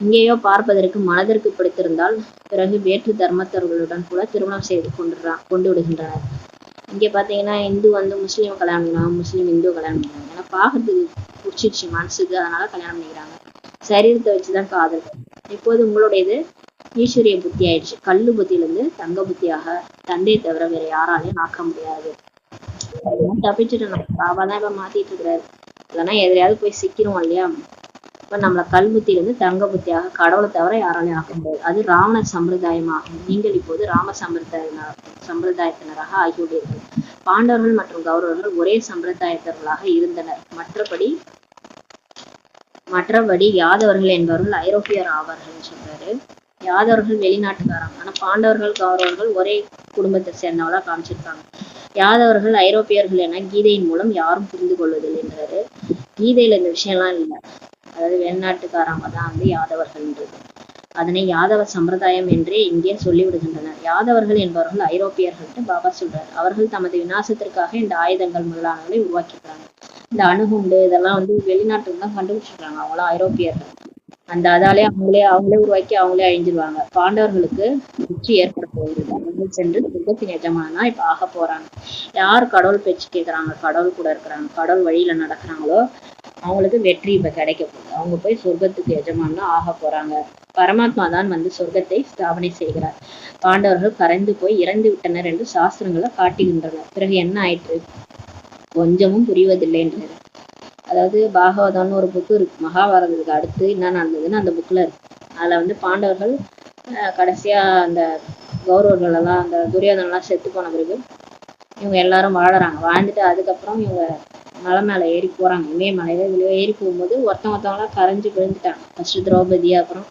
இங்கேயோ பார்ப்பதற்கு மனதிற்கு பிடித்திருந்தால் பிறகு வேற்று தர்மத்தவர்களுடன் கூட திருமணம் செய்து கொண்டு விடுகின்றனர். இங்க பாத்தீங்கன்னா இந்து வந்து முஸ்லீம் கல்யாணம் பண்ணிக்கிறாங்க, முஸ்லீம் இந்து கல்யாணம் பண்ணிக்கிறாங்க. ஏன்னா பாக்குறதுக்கு பிடிச்சிருச்சு மனசுக்கு, அதனால கல்யாணம் பண்ணிக்கிறாங்க. சரீரத்தை வச்சுதான் காதல். இப்போது உங்களுடையது ஈஸ்வரிய புத்தி ஆயிடுச்சு. கல்லு புத்தியிலிருந்து தங்க புத்தியாக தந்தையை தவிர வேற யாராலையும் ஆக்க முடியாது. தப்பிச்சுட்டு பாபா தான் இப்ப மாத்திட்டு இருக்கிறாரு. இல்லைன்னா எதிரையாவது போய் சிக்கிறோம் இல்லையா. இப்ப நம்மள கல் புத்தியிலிருந்து தங்க புத்தியாக கடவுளை தவிர யாராலையும் ஆக்க முடியாது. அது ராவண சம்பிரதாயமாகும். நீங்கள் இப்போது ராம சம்பிரதாயத்தினராக ஆகியுள்ளீர்கள். பாண்டவர்கள் மற்றும் கௌரவர்கள் ஒரே சம்பிரதாயத்தவர்களாக இருந்தனர். மற்றபடி யாதவர்கள் என்பவர்கள் ஐரோப்பியர் ஆவார்கள் சொல்றாரு. யாதவர்கள் வெளிநாட்டுக்காரங்க. ஆனா பாண்டவர்கள் கௌரவர்கள் ஒரே குடும்பத்தை சேர்ந்தவளா காமிச்சிருக்காங்க. யாதவர்கள் ஐரோப்பியர்கள் என கீதையின் மூலம் யாரும் புரிந்து கொள்வதில்லைன்றாரு. கீதையில இந்த விஷயம்லாம் இல்லை. அதாவது வெளிநாட்டுக்காரங்க தான் வந்து யாதவர்கள்ன்றது. அதனை யாதவ சம்பிரதாயம் என்றே இங்கே சொல்லிவிடுகின்றனர். யாதவர்கள் என்பவர்கள் ஐரோப்பியர்கள் பாபா சொல்றாரு. அவர்கள் தமது விநாசத்திற்காக இந்த ஆயுதங்கள் முதலானவர்களை உருவாக்கிக்கிறாங்க. இந்த அணுகுண்டு இதெல்லாம் வந்து வெளிநாட்டுக்கு தான் கண்டுபிடிச்சிருக்காங்க. அவங்களாம் ஐரோப்பியர்கள். அந்த அதாலே அவங்களே உருவாக்கி அவங்களே அழிஞ்சிருவாங்க. பாண்டவர்களுக்கு வெற்றி ஏற்பட போகிறது. அவர்கள் சென்று சுகத்தின் எஜமானா இப்ப ஆக போறாங்க. யார் கடவுள் பேச்சு கேட்கறாங்க, கடவுள் கூட இருக்கிறாங்க, கடவுள் வழியில நடக்கிறாங்களோ அவங்களுக்கு வெற்றி இப்ப கிடைக்க போகுது. அவங்க போய் சொர்க்கத்துக்கு எஜமானா ஆக போறாங்க. பரமாத்மா தான் வந்து சொர்க்கத்தை ஸ்தாபனை செய்கிறார். பாண்டவர்கள் கரைந்து போய் இறந்து விட்டனர் என்று சாஸ்திரங்களை காட்டுகின்றனர். பிறகு என்ன ஆயிற்று, கொஞ்சமும் புரிவதில்லை என்றாரு. அதாவது பாகவதம்னு ஒரு புக்கு இருக்கு, மகாபாரதத்துக்கு அடுத்து என்ன நடந்ததுன்னு அந்த புக்ல இருக்கு. அதுல வந்து பாண்டவர்கள் கடைசியா அந்த கௌரவர்கள் எல்லாம் அந்த துரியோதனம் எல்லாம் செத்து போன பிறகு இவங்க எல்லாரும் வாழ்ந்துட்டு அதுக்கப்புறம் இவங்க மலை மேல ஏறி போறாங்க. இமயமலையில இதுல ஏறி போகும்போது ஒருத்தவங்களாம் கரைஞ்சு விழுந்துட்டாங்க. ஃபர்ஸ்ட் திரௌபதி, அப்புறம்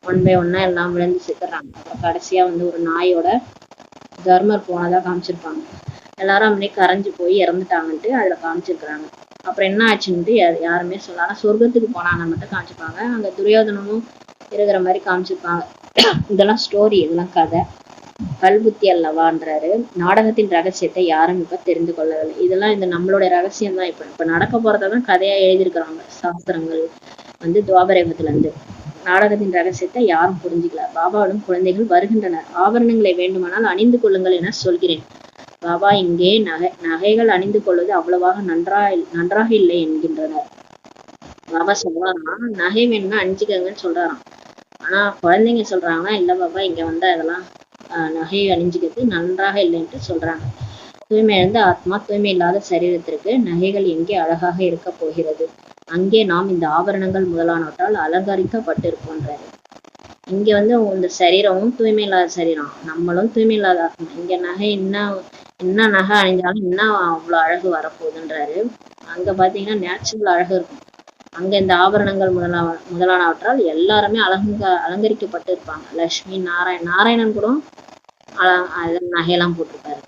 ஒன் பை ஒன்னா எல்லாம் விழுந்து செத்துறாங்க. அப்புறம் கடைசியா வந்து ஒரு நாயோட தர்மர் போனதா காமிச்சிருப்பாங்க. எல்லாரும் அப்படியே கரைஞ்சு போய் இறந்துட்டாங்கன்ட்டு அதுல காமிச்சிருக்கிறாங்க. அப்புறம் என்ன ஆச்சுன்ட்டு யாருமே சொல்ல. ஆனா சொர்க்கத்துக்கு போனாங்க மட்டும் காமிச்சிருப்பாங்க. அங்க துரியோதனமும் இருக்கிற மாதிரி காமிச்சிருப்பாங்க. இதெல்லாம் ஸ்டோரி, இதெல்லாம் கதை, கல்புத்தி அல்லவான்றாரு. நாடகத்தின் ரகசியத்தை யாரும் இப்ப தெரிந்து கொள்ளவில்லை. இதெல்லாம் இந்த நம்மளுடைய ரகசியம் தான். இப்ப நடக்க போறதான் கதையா எழுதியிருக்கிறாங்க சாஸ்திரங்கள் வந்து துவாபரயுகத்துல இருந்து. நாடகத்தின் ரகசியத்தை யாரும் புரிஞ்சுக்கல. பாபாவிடம் குழந்தைகள் வருகின்றனர். ஆபரணங்களை வேண்டுமானால் அணிந்து கொள்ளுங்கள் என சொல்கிறேன். பாபா இங்கே நகைகள் அணிந்து கொள்வது அவ்வளவாக நன்றாக இல்லை என்கின்றனர். பாபா சொல்றாராம், நகை வேணும்னா அணிஞ்சுக்கங்கன்னு சொல்றாராம். ஆனா குழந்தைங்க சொல்றாங்கன்னா, இல்ல பாபா இங்க வந்தா இதெல்லாம் நகையை அணிஞ்சுக்கிறது நன்றாக இல்லைன்ட்டு சொல்றாங்க. தூய்மை இழந்த ஆத்மா, தூய்மை இல்லாத சரீரத்திற்கு நகைகள் எங்கே அழகாக இருக்க போகிறது. அங்கே நாம் இந்த ஆபரணங்கள் முதலானவற்றால் அலங்கரிக்கப்பட்டிருப்போன்றாரு. இங்க வந்து இந்த சரீரமும் தூய்மை இல்லாத சரீரம், நம்மளும் தூய்மை இல்லாத ஆத்மா. இங்க நகை என்ன நகை அணிஞ்சாலும் இன்னும் அவ்வளவு அழகு வரப்போகுதுன்றாரு. அங்க பாத்தீங்கன்னா நேச்சுரல் அழகு இருக்கும். அங்க இந்த ஆபரணங்கள் முதலானவற்றால் எல்லாருமே அலங்கரிக்கப்பட்டு இருப்பாங்க. லட்சுமி நாராயணன் கூட நகையெல்லாம் போட்டிருப்பாரு.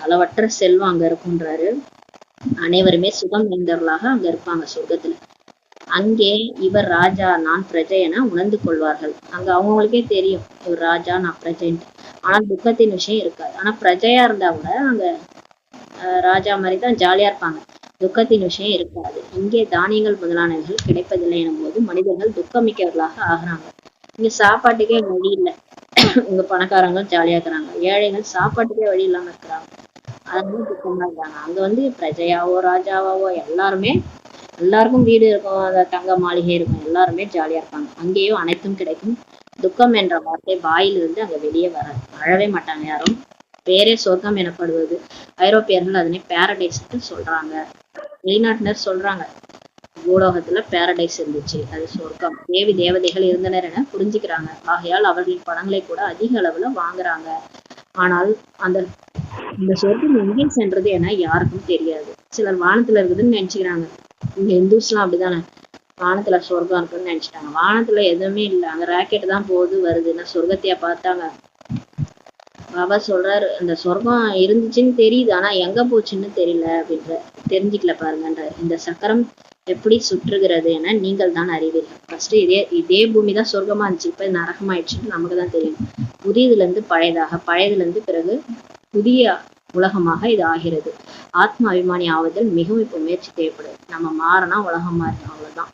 அளவற்ற செல்வம் அங்க இருக்குன்றாரு. அனைவருமே சுகம் நிறைந்தவர்களாக அங்க இருப்பாங்க சொர்க்கத்துல. அங்கே இவர் ராஜா நான் பிரஜை என உணர்ந்து கொள்வார்கள். அங்க அவங்களுக்கே தெரியும் இவர் ராஜா நான் பிரஜைன்ட்டு. ஆனா துக்கத்தின் விஷயம் இருக்காது. ஆனா பிரஜையா இருந்தா கூட அங்க ராஜா மாதிரிதான் ஜாலியா இருப்பாங்க. துக்கத்தின் விஷயம் இருக்காது. இங்கே தானியங்கள் முதலானவைகள் கிடைப்பதில்லை எனும் போது மனிதர்கள் துக்கமிக்கவர்களாக ஆகுறாங்க. இங்க சாப்பாட்டுக்கே வழி இல்லை. இங்க பணக்காரங்க ஜாலியா இருக்கிறாங்க, ஏழைகள் சாப்பாட்டுக்கே வழி இல்லாம இருக்கிறாங்க. அதனால துக்கமா இருக்காங்க. அங்க வந்து பிரஜையாவோ ராஜாவோ எல்லாருக்கும் வீடு இருக்கும், அந்த தங்க மாளிகை இருக்கும், எல்லாருமே ஜாலியா இருப்பாங்க. அங்கேயும் அனைத்தும் கிடைக்கும். துக்கம் என்ற வார்த்தை வாயிலிருந்து அங்க வெளியே வராது. அழவே மாட்டாங்க யாரும். பேரே சொர்க்கம் எனப்படுவது. ஐரோப்பியர்கள் அதனை பேரடைஸ் சொல்றாங்க. வெளிநாட்டினர் சொல்றாங்க பூலோகத்துல பேரடைஸ் இருந்துச்சு, அது சொர்க்கம், தேவதைகள் இருந்தனர் என புரிஞ்சுக்கிறாங்க. ஆகையால் அவர்களின் படங்களை கூட அதிக அளவுல வாங்குறாங்க. ஆனால் இந்த சொர்க்கம் எங்கே சென்றது என யாருக்கும் தெரியாது. சிலர் வானத்துல இருக்குதுன்னு நினைச்சுக்கிறாங்க. இங்க இந்துஸ் எல்லாம் அப்படிதானே, வானத்துல சொர்க்கம் இருக்குன்னு நினைச்சிட்டாங்க. வானத்துல எதுவுமே இல்லை, அங்க ராக்கெட் தான் போகுது வருதுன்னா சொர்க்கத்தையா பார்த்தாங்க. பாபா சொல்றாரு அந்த சொர்க்கம் இருந்துச்சுன்னு தெரியுது, ஆனா எங்க போச்சுன்னு தெரியல அப்படின்ற தெரிஞ்சுக்கல பாருங்கன்ற. இந்த சக்கரம் எப்படி சுற்றுகிறது என நீங்கள் தான் அறிவீர்கள். ஃபர்ஸ்ட் இதே பூமி தான் சொர்க்கமா இருந்துச்சு, இப்ப நரகமாயிடுச்சுன்னு நமக்கு தான் தெரியும். புதியதுல இருந்து பழையதுல இருந்து பிறகு புதிய உலகமாக இது ஆகிறது. ஆத்ம அபிமானி ஆவதில் மிகவும் இப்ப முயற்சி தேவைப்படுது. நம்ம மாறினா உலகம் மாறிடும், அவ்வளவுதான்.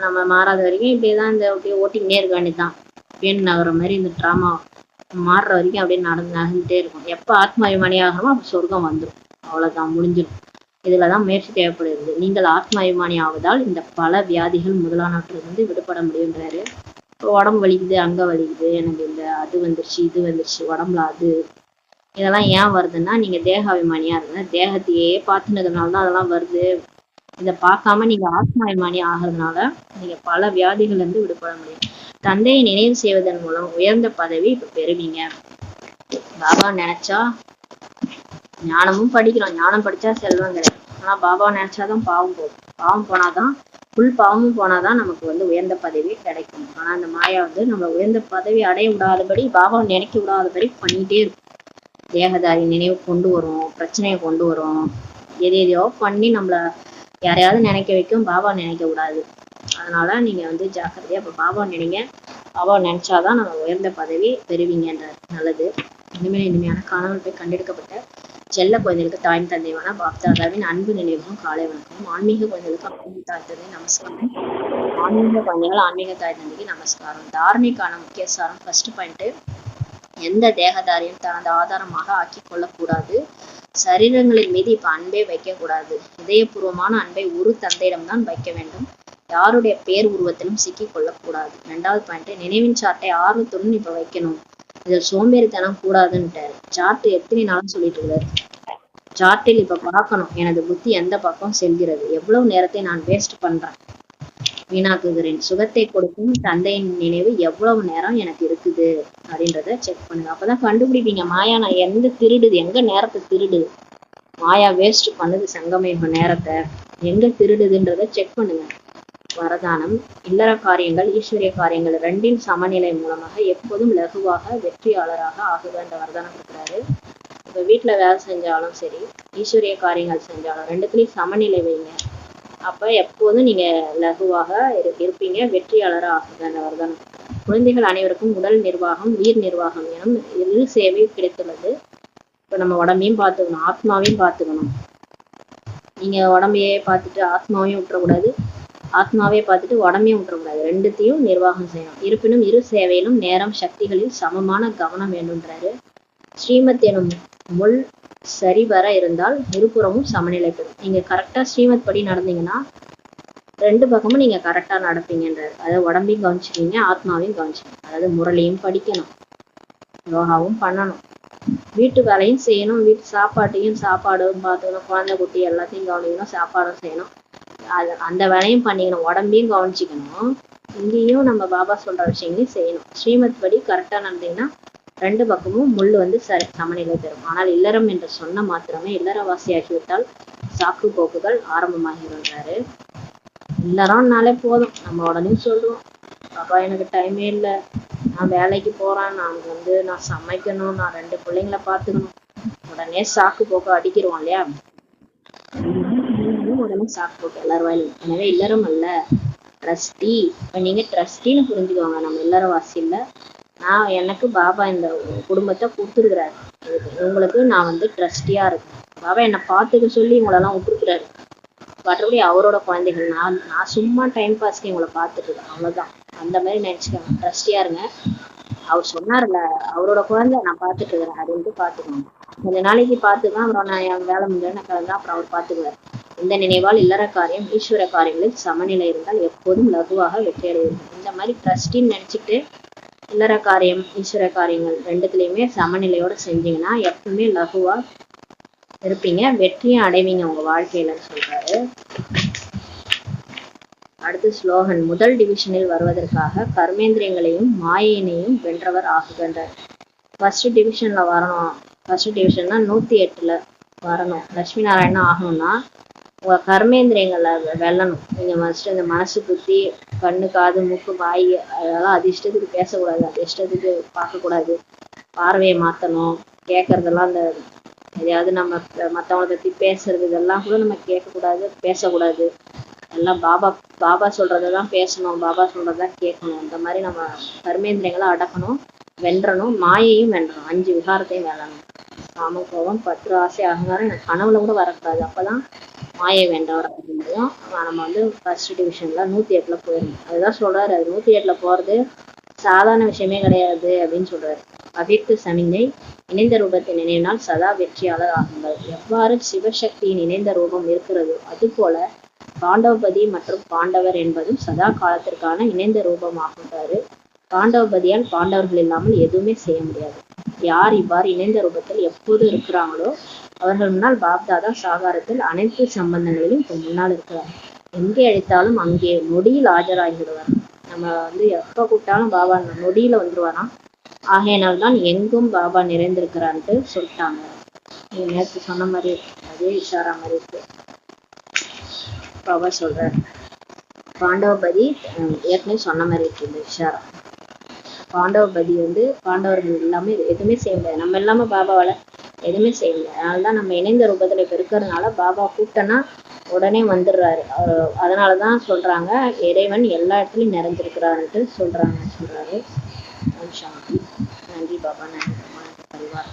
நம்ம மாறாத வரைக்கும் இப்படியேதான் இந்த ஓட்டிங்கன்னே இருக்க வேண்டியதுதான். பேன் நகர மாதிரி இந்த டிராமா மாறுற வரைக்கும் அப்படியே நடந்துட்டே இருக்கும். எப்ப ஆத்ம அபிமானி ஆகிறோமோ அப்ப சொர்க்கம் வந்துடும், அவ்வளவுதான், முடிஞ்சிடும். இதுலதான் முயற்சி தேவைப்படுகிறது. நீங்கள் ஆத்ம அபிமானி ஆவதால் இந்த பல வியாதிகள் முதலானவற்றிலிருந்து விடுபட முடியுன்றாரு. உடம்பு வலிக்குது, அங்க வலிக்குது, எனக்கு இந்த அது வந்துருச்சு இது வந்துருச்சு உடம்புல, அது இதெல்லாம் ஏன் வருதுன்னா நீங்க தேக அபிமானியா இருங்க. தேகத்தையே பார்த்துனதுனாலதான் அதெல்லாம் வருது. இதை பார்க்காம நீங்க ஆத்ம அபிமானி ஆகிறதுனால நீங்க பல வியாதிகள்ல இருந்து விடுபட முடியும். தந்தையை நினைவு செய்வதன் மூலம் உயர்ந்த பதவி இப்ப பெறுவீங்க. பாபா நினைச்சா ஞானமும் படிக்கிறோம், ஞானம் படிச்சா செல்வம் கிடைக்கும். ஆனா பாபா நினைச்சாதான் பாவம் போகும். பாவம் போனாதான் பாவமும் போனாதான் நமக்கு வந்து உயர்ந்த பதவி கிடைக்கும். ஆனா அந்த மாயா வந்து நம்ம உயர்ந்த பதவி அடைய விடாதபடி, பாபா நினைக்க விடாதபடி பண்ணிட்டே இருக்கும். தேகதாரி நினைவு கொண்டு வரும், பிரச்சனையை கொண்டு வரும், எதையோ பண்ணி நம்மள யாரையாவது நினைக்க வைக்கும். பாபா நினைக்க கூடாது. அதனால நீங்க வந்து ஜாக்கிரதையா இப்ப பாபா நினைங்க. பாபா நினைச்சாதான் நம்ம உயர்ந்த பதவி பெறுவீங்கன்றார். நல்லது. இனிமையான காணாமல் போய் கண்டெடுக்கப்பட்ட செல்ல குழந்தைகளுக்கு தாயின் தந்தையான பாப்தாதாவின் அன்பு நினைவுகளும் காலை வணக்கம். ஆன்மீக குழந்தைகளுக்கு ஆன்மீக தாய் தந்தை நமஸ்காரம். ஆன்மீக குழந்தைகள் ஆன்மீக தாய் தந்தைக்கு நமஸ்காரம். தாரணைக்கான முக்கிய சாரம். ஃபர்ஸ்ட் பாயிண்ட், எந்த தேகதாரியும் தனது ஆதாரமாக ஆக்கி கொள்ளக்கூடாது. சரீரங்களின் மீது இப்ப அன்பே வைக்க கூடாது. இதயபூர்வமான அன்பை ஒரு தந்தையிடம்தான் வைக்க வேண்டும். யாருடைய பேர் உருவத்திலும் சிக்கி கொள்ளக்கூடாது. 2வது பாயிண்ட், நினைவின் சார்ட்டை ஆர்வத்துடன் இப்ப வைக்கணும். இதில் சோம்பேறித்தனம் கூடாதுன்ட்டாரு. சார்ட் எத்தனை நாளும் சொல்லிட்டு இருக்காரு. சார்ட்டில் இப்ப பார்க்கணும் எனது புத்தி எந்த பக்கம் செல்கிறது, எவ்வளவு நேரத்தை நான் வேஸ்ட் பண்றேன், வீணாக்குகிறேன். சுகத்தை கொடுக்கும் தந்தையின் நினைவு எவ்வளவு நேரம் எனக்கு இருக்குது அப்படின்றத செக் பண்ணுங்க. அப்பதான் கண்டுபிடிப்பீங்க மாயா நான் எங்க திருடுது, எங்க நேரத்தை திருடுது, மாயா வேஸ்ட் பண்ணுது சங்கமயுக நேரத்தை, எங்க திருடுதுன்றத செக் பண்ணுங்க. வரதானம், இல்லற காரியங்கள் ஈஸ்வரிய காரியங்கள் ரெண்டின் சமநிலை மூலமாக எப்போதும் லகுவாக வெற்றியாளராக ஆகுதுன்ற வரதானம் இருக்கிறாரு. இப்ப வீட்டுல வேலை செஞ்சாலும் சரி, ஈஸ்வரிய காரியங்கள் செஞ்சாலும் ரெண்டுத்துலயும் சமநிலை வைங்க. அப்ப எப்போதும் நீங்க லகுவாக இருப்பீங்க, வெற்றியாளராக ஆகுதுன்ற வரதானம். குழந்தைகள் அனைவருக்கும் உடல் நிர்வாகம் உயிர் நிர்வாகம் எனும் இரு சேவை கிடைத்துள்ளது. இப்ப நம்ம உடம்பையும் பார்த்துக்கணும், ஆத்மாவையும் பார்த்துக்கணும். நீங்க உடம்பையே பார்த்துட்டு ஆத்மாவையும் விட்டுறக்கூடாது, ஆத்மாவே பார்த்துட்டு உடம்பையும் விட்டுறக்கூடாது. ரெண்டுத்தையும் நிர்வாகம் செய்யணும். இருப்பினும் இரு சேவையிலும் நேரம் சக்திகளில் சமமான கவனம் வேண்டும்ன்றாரு. ஸ்ரீமத் எனும் முள் சரிவர இருந்தால் இருபுறமும் சமநிலை பெறும். நீங்க கரெக்டா ஸ்ரீமத் படி நடந்தீங்கன்னா ரெண்டு பக்கமும் நீங்க கரெக்டா நடப்பீங்கன்றாரு. அதாவது உடம்பையும் கவனிச்சுக்கீங்க, ஆத்மாவையும் கவனிச்சுக்கீங்க. அதாவது முரளியும் படிக்கணும், யோகாவும் பண்ணணும், வீட்டு வேலையும் செய்யணும், வீட்டு சாப்பாடும் பார்த்துக்கணும், குழந்தை குட்டி எல்லாத்தையும் கவனிக்கணும், சாப்பாடும் செய்யணும். அந்த வேலையும் பண்ணிக்கணும், உடம்பையும் கவனிச்சுக்கணும். இங்கேயும் நம்ம பாபா சொல்ற விஷயங்களையும் செய்யணும். ஸ்ரீமத் படி கரெக்டா நடந்தீங்கன்னா ரெண்டு பக்கமும் முள் வந்து சமநிலை பெறும். ஆனால் இல்லறம் என்று சொன்ன மாத்திரமே இல்லறவாசியாகிவிட்டால் சாக்கு போக்குகள் ஆரம்பமாகிறாரு. இல்லறம்னாலே போதும், நம்ம உடனே சொல்லுவோம், பாப்பா எனக்கு டைமே இல்லை, நான் வேலைக்கு போறேன், நான் சமைக்கணும், நான் 2 பிள்ளைங்களை பார்த்துக்கணும், உடனே சாக்கு போக்கு அடிக்கிறோம் இல்லையா? உடனே சாக்கு போக்கு எல்லாரும் வாயிலும். எனவே இல்லறம் அல்ல, ட்ரஸ்டி. இப்போ நீங்க ட்ரஸ்டின்னு புரிஞ்சுக்கோங்க. நம்ம இல்லறவாசி இல்லை, எனக்கு பாபா இந்த குடும்பத்தை கொடுத்துருக்குறாரு, உங்களுக்கு நான் ட்ரஸ்டியா இருக்கேன். பாபா என்னை பார்த்துக்க சொல்லி இவங்களெல்லாம் விட்டுருக்குறாரு. மற்றபடி அவரோட குழந்தைகள், நான் சும்மா டைம் பாஸ்க்கு இவங்களை பார்த்துட்டு இருக்கேன், அவ்வளவுதான். அந்த மாதிரி நினைச்சுக்கோங்க, ட்ரஸ்டியா இருங்க. அவர் சொன்னார்ல, அவரோட குழந்தை நான் பார்த்துட்டு இருக்கிறேன் அப்படின்ட்டு பார்த்துக்கோங்க. கொஞ்ச நாளைக்கு பார்த்துக்கலாம், அப்புறம் நான் என் வேலை முடிஞ்சேன்னு கலந்தா அப்புறம் அவர் பார்த்துக்குவார். இந்த நினைவால் இல்லற காரியம் ஈஸ்வர காரியங்களில் சமநிலை இருந்தால் எப்போதும் லகுவாக வெற்றி அடைவீர்கள். இந்த மாதிரி ட்ரஸ்டின்னு நினைச்சிட்டு இல்லற காரியம் ஈஸ்வர காரியங்கள் ரெண்டுத்துலயுமே சமநிலையோட செஞ்சீங்கன்னா எப்பவுமே லகுவா இருப்பீங்க, வெற்றியும் அடைவீங்க உங்க வாழ்க்கையிலன்னு சொல்றாரு. அடுத்து ஸ்லோகன். முதல் டிவிஷனில் வருவதற்காக கர்மேந்திரியங்களையும் மாயினையும் வென்றவர் ஆகுகின்றார். ஃபர்ஸ்ட் டிவிஷன்ல வரணும், ஃபர்ஸ்ட் டிவிஷன்னா 108ல வரணும். லட்சுமி நாராயணன் ஆகணும்னா உங்க கர்மேந்திரியங்களை வெல்லணும். நீங்க ஃபர்ஸ்ட் இந்த மனசு, புத்தி, கண்ணு, காது, மூக்கு, வாய் அதெல்லாம் அது இஷ்டத்துக்கு பேசக்கூடாது, அது இஷ்டத்துக்கு பார்க்கக்கூடாது. பார்வையை மாற்றணும். கேட்கறதெல்லாம் அந்த எதையாவது நம்ம மற்றவங்களை பற்றி பேசுறது இதெல்லாம் கூட நம்ம கேட்கக்கூடாது, பேசக்கூடாது. எல்லாம் பாபா சொல்றதான் பேசணும், பாபா சொல்றதான் கேட்கணும். இந்த மாதிரி நம்ம கர்மேந்திரியங்களை அடக்கணும், வென்றணும். மாயையும் வென்றணும், 5 விகாரத்தையும் வெல்லணும். காம, கோபம், பற்று, ஆசை, அகங்காரம் எனக்கு கனவுல கூட வரக்கூடாது. அப்பதான் மாயை வென்றவர் அப்படின்றதும் நம்ம ஃபர்ஸ்ட் டிவிஷன்ல 108ல போயிடணும். அதுதான் சொல்றாரு. அது 108ல போறது சாதாரண விஷயமே கிடையாது அப்படின்னு சொல்றாரு. அவ்யக்த சமிஞ்சை இணைந்த ரூபத்தை நினைவினால் சதா வெற்றியாளர் ஆகுங்கள். எவ்வாறு சிவசக்தியின் இணைந்த ரூபம் இருக்கிறதோ அதுபோல பாண்டவபதி மற்றும் பாண்டவர் என்பதும் சதா காலத்திற்கான இணைந்த ரூபம் ஆகுன்றாரு. பாண்டவபதியால் பாண்டவர்கள் இல்லாமல் எதுவுமே செய்ய முடியாது. யார் இவ்வாறு இணைந்த ரூபத்தில் எப்போது இருக்கிறாங்களோ அவர்கள் முன்னால் பாப்தாதா சாகாரத்தில் அனைத்து சம்பந்தங்களிலும் இப்போ முன்னால் இருக்கிறார். எங்கே அழைத்தாலும் அங்கே நொடியில் ஆஜராகிவிடுவார். நம்ம எப்ப கூப்பிட்டாலும் பாபா நொடியில வந்துருவாராம். ஆகையினால்தான் எங்கும் பாபா நிறைந்திருக்கிறான்ட்டு சொல்லிட்டாங்க. நீங்க நேற்று சொன்ன மாதிரி அதே இஷாரா மாதிரி இருக்கு. பாபா சொல்றார். பாண்டவபதி ஏற்கனவே சொன்ன மாதிரி இருக்கு இந்த இஷாரா. பாண்டவபதி பாண்டவர்கள் எல்லாமே எதுவுமே செய்ய முடியாது, நம்ம இல்லாம பாபாவால எதுவுமே செய்ய முடியாது. அதனாலதான் நம்ம இணைந்த ரூபத்துல இப்ப இருக்கிறதுனால பாபா கூப்பிட்டனா உடனே வந்துடுறாரு. அதனாலதான் சொல்றாங்க இறைவன் எல்லா இடத்துலயும் நிறைஞ்சிருக்கிறாருன்ட்டு சொல்றாரு. சாந்தி. நன்றி பாபா, நன்றி பரிவார்.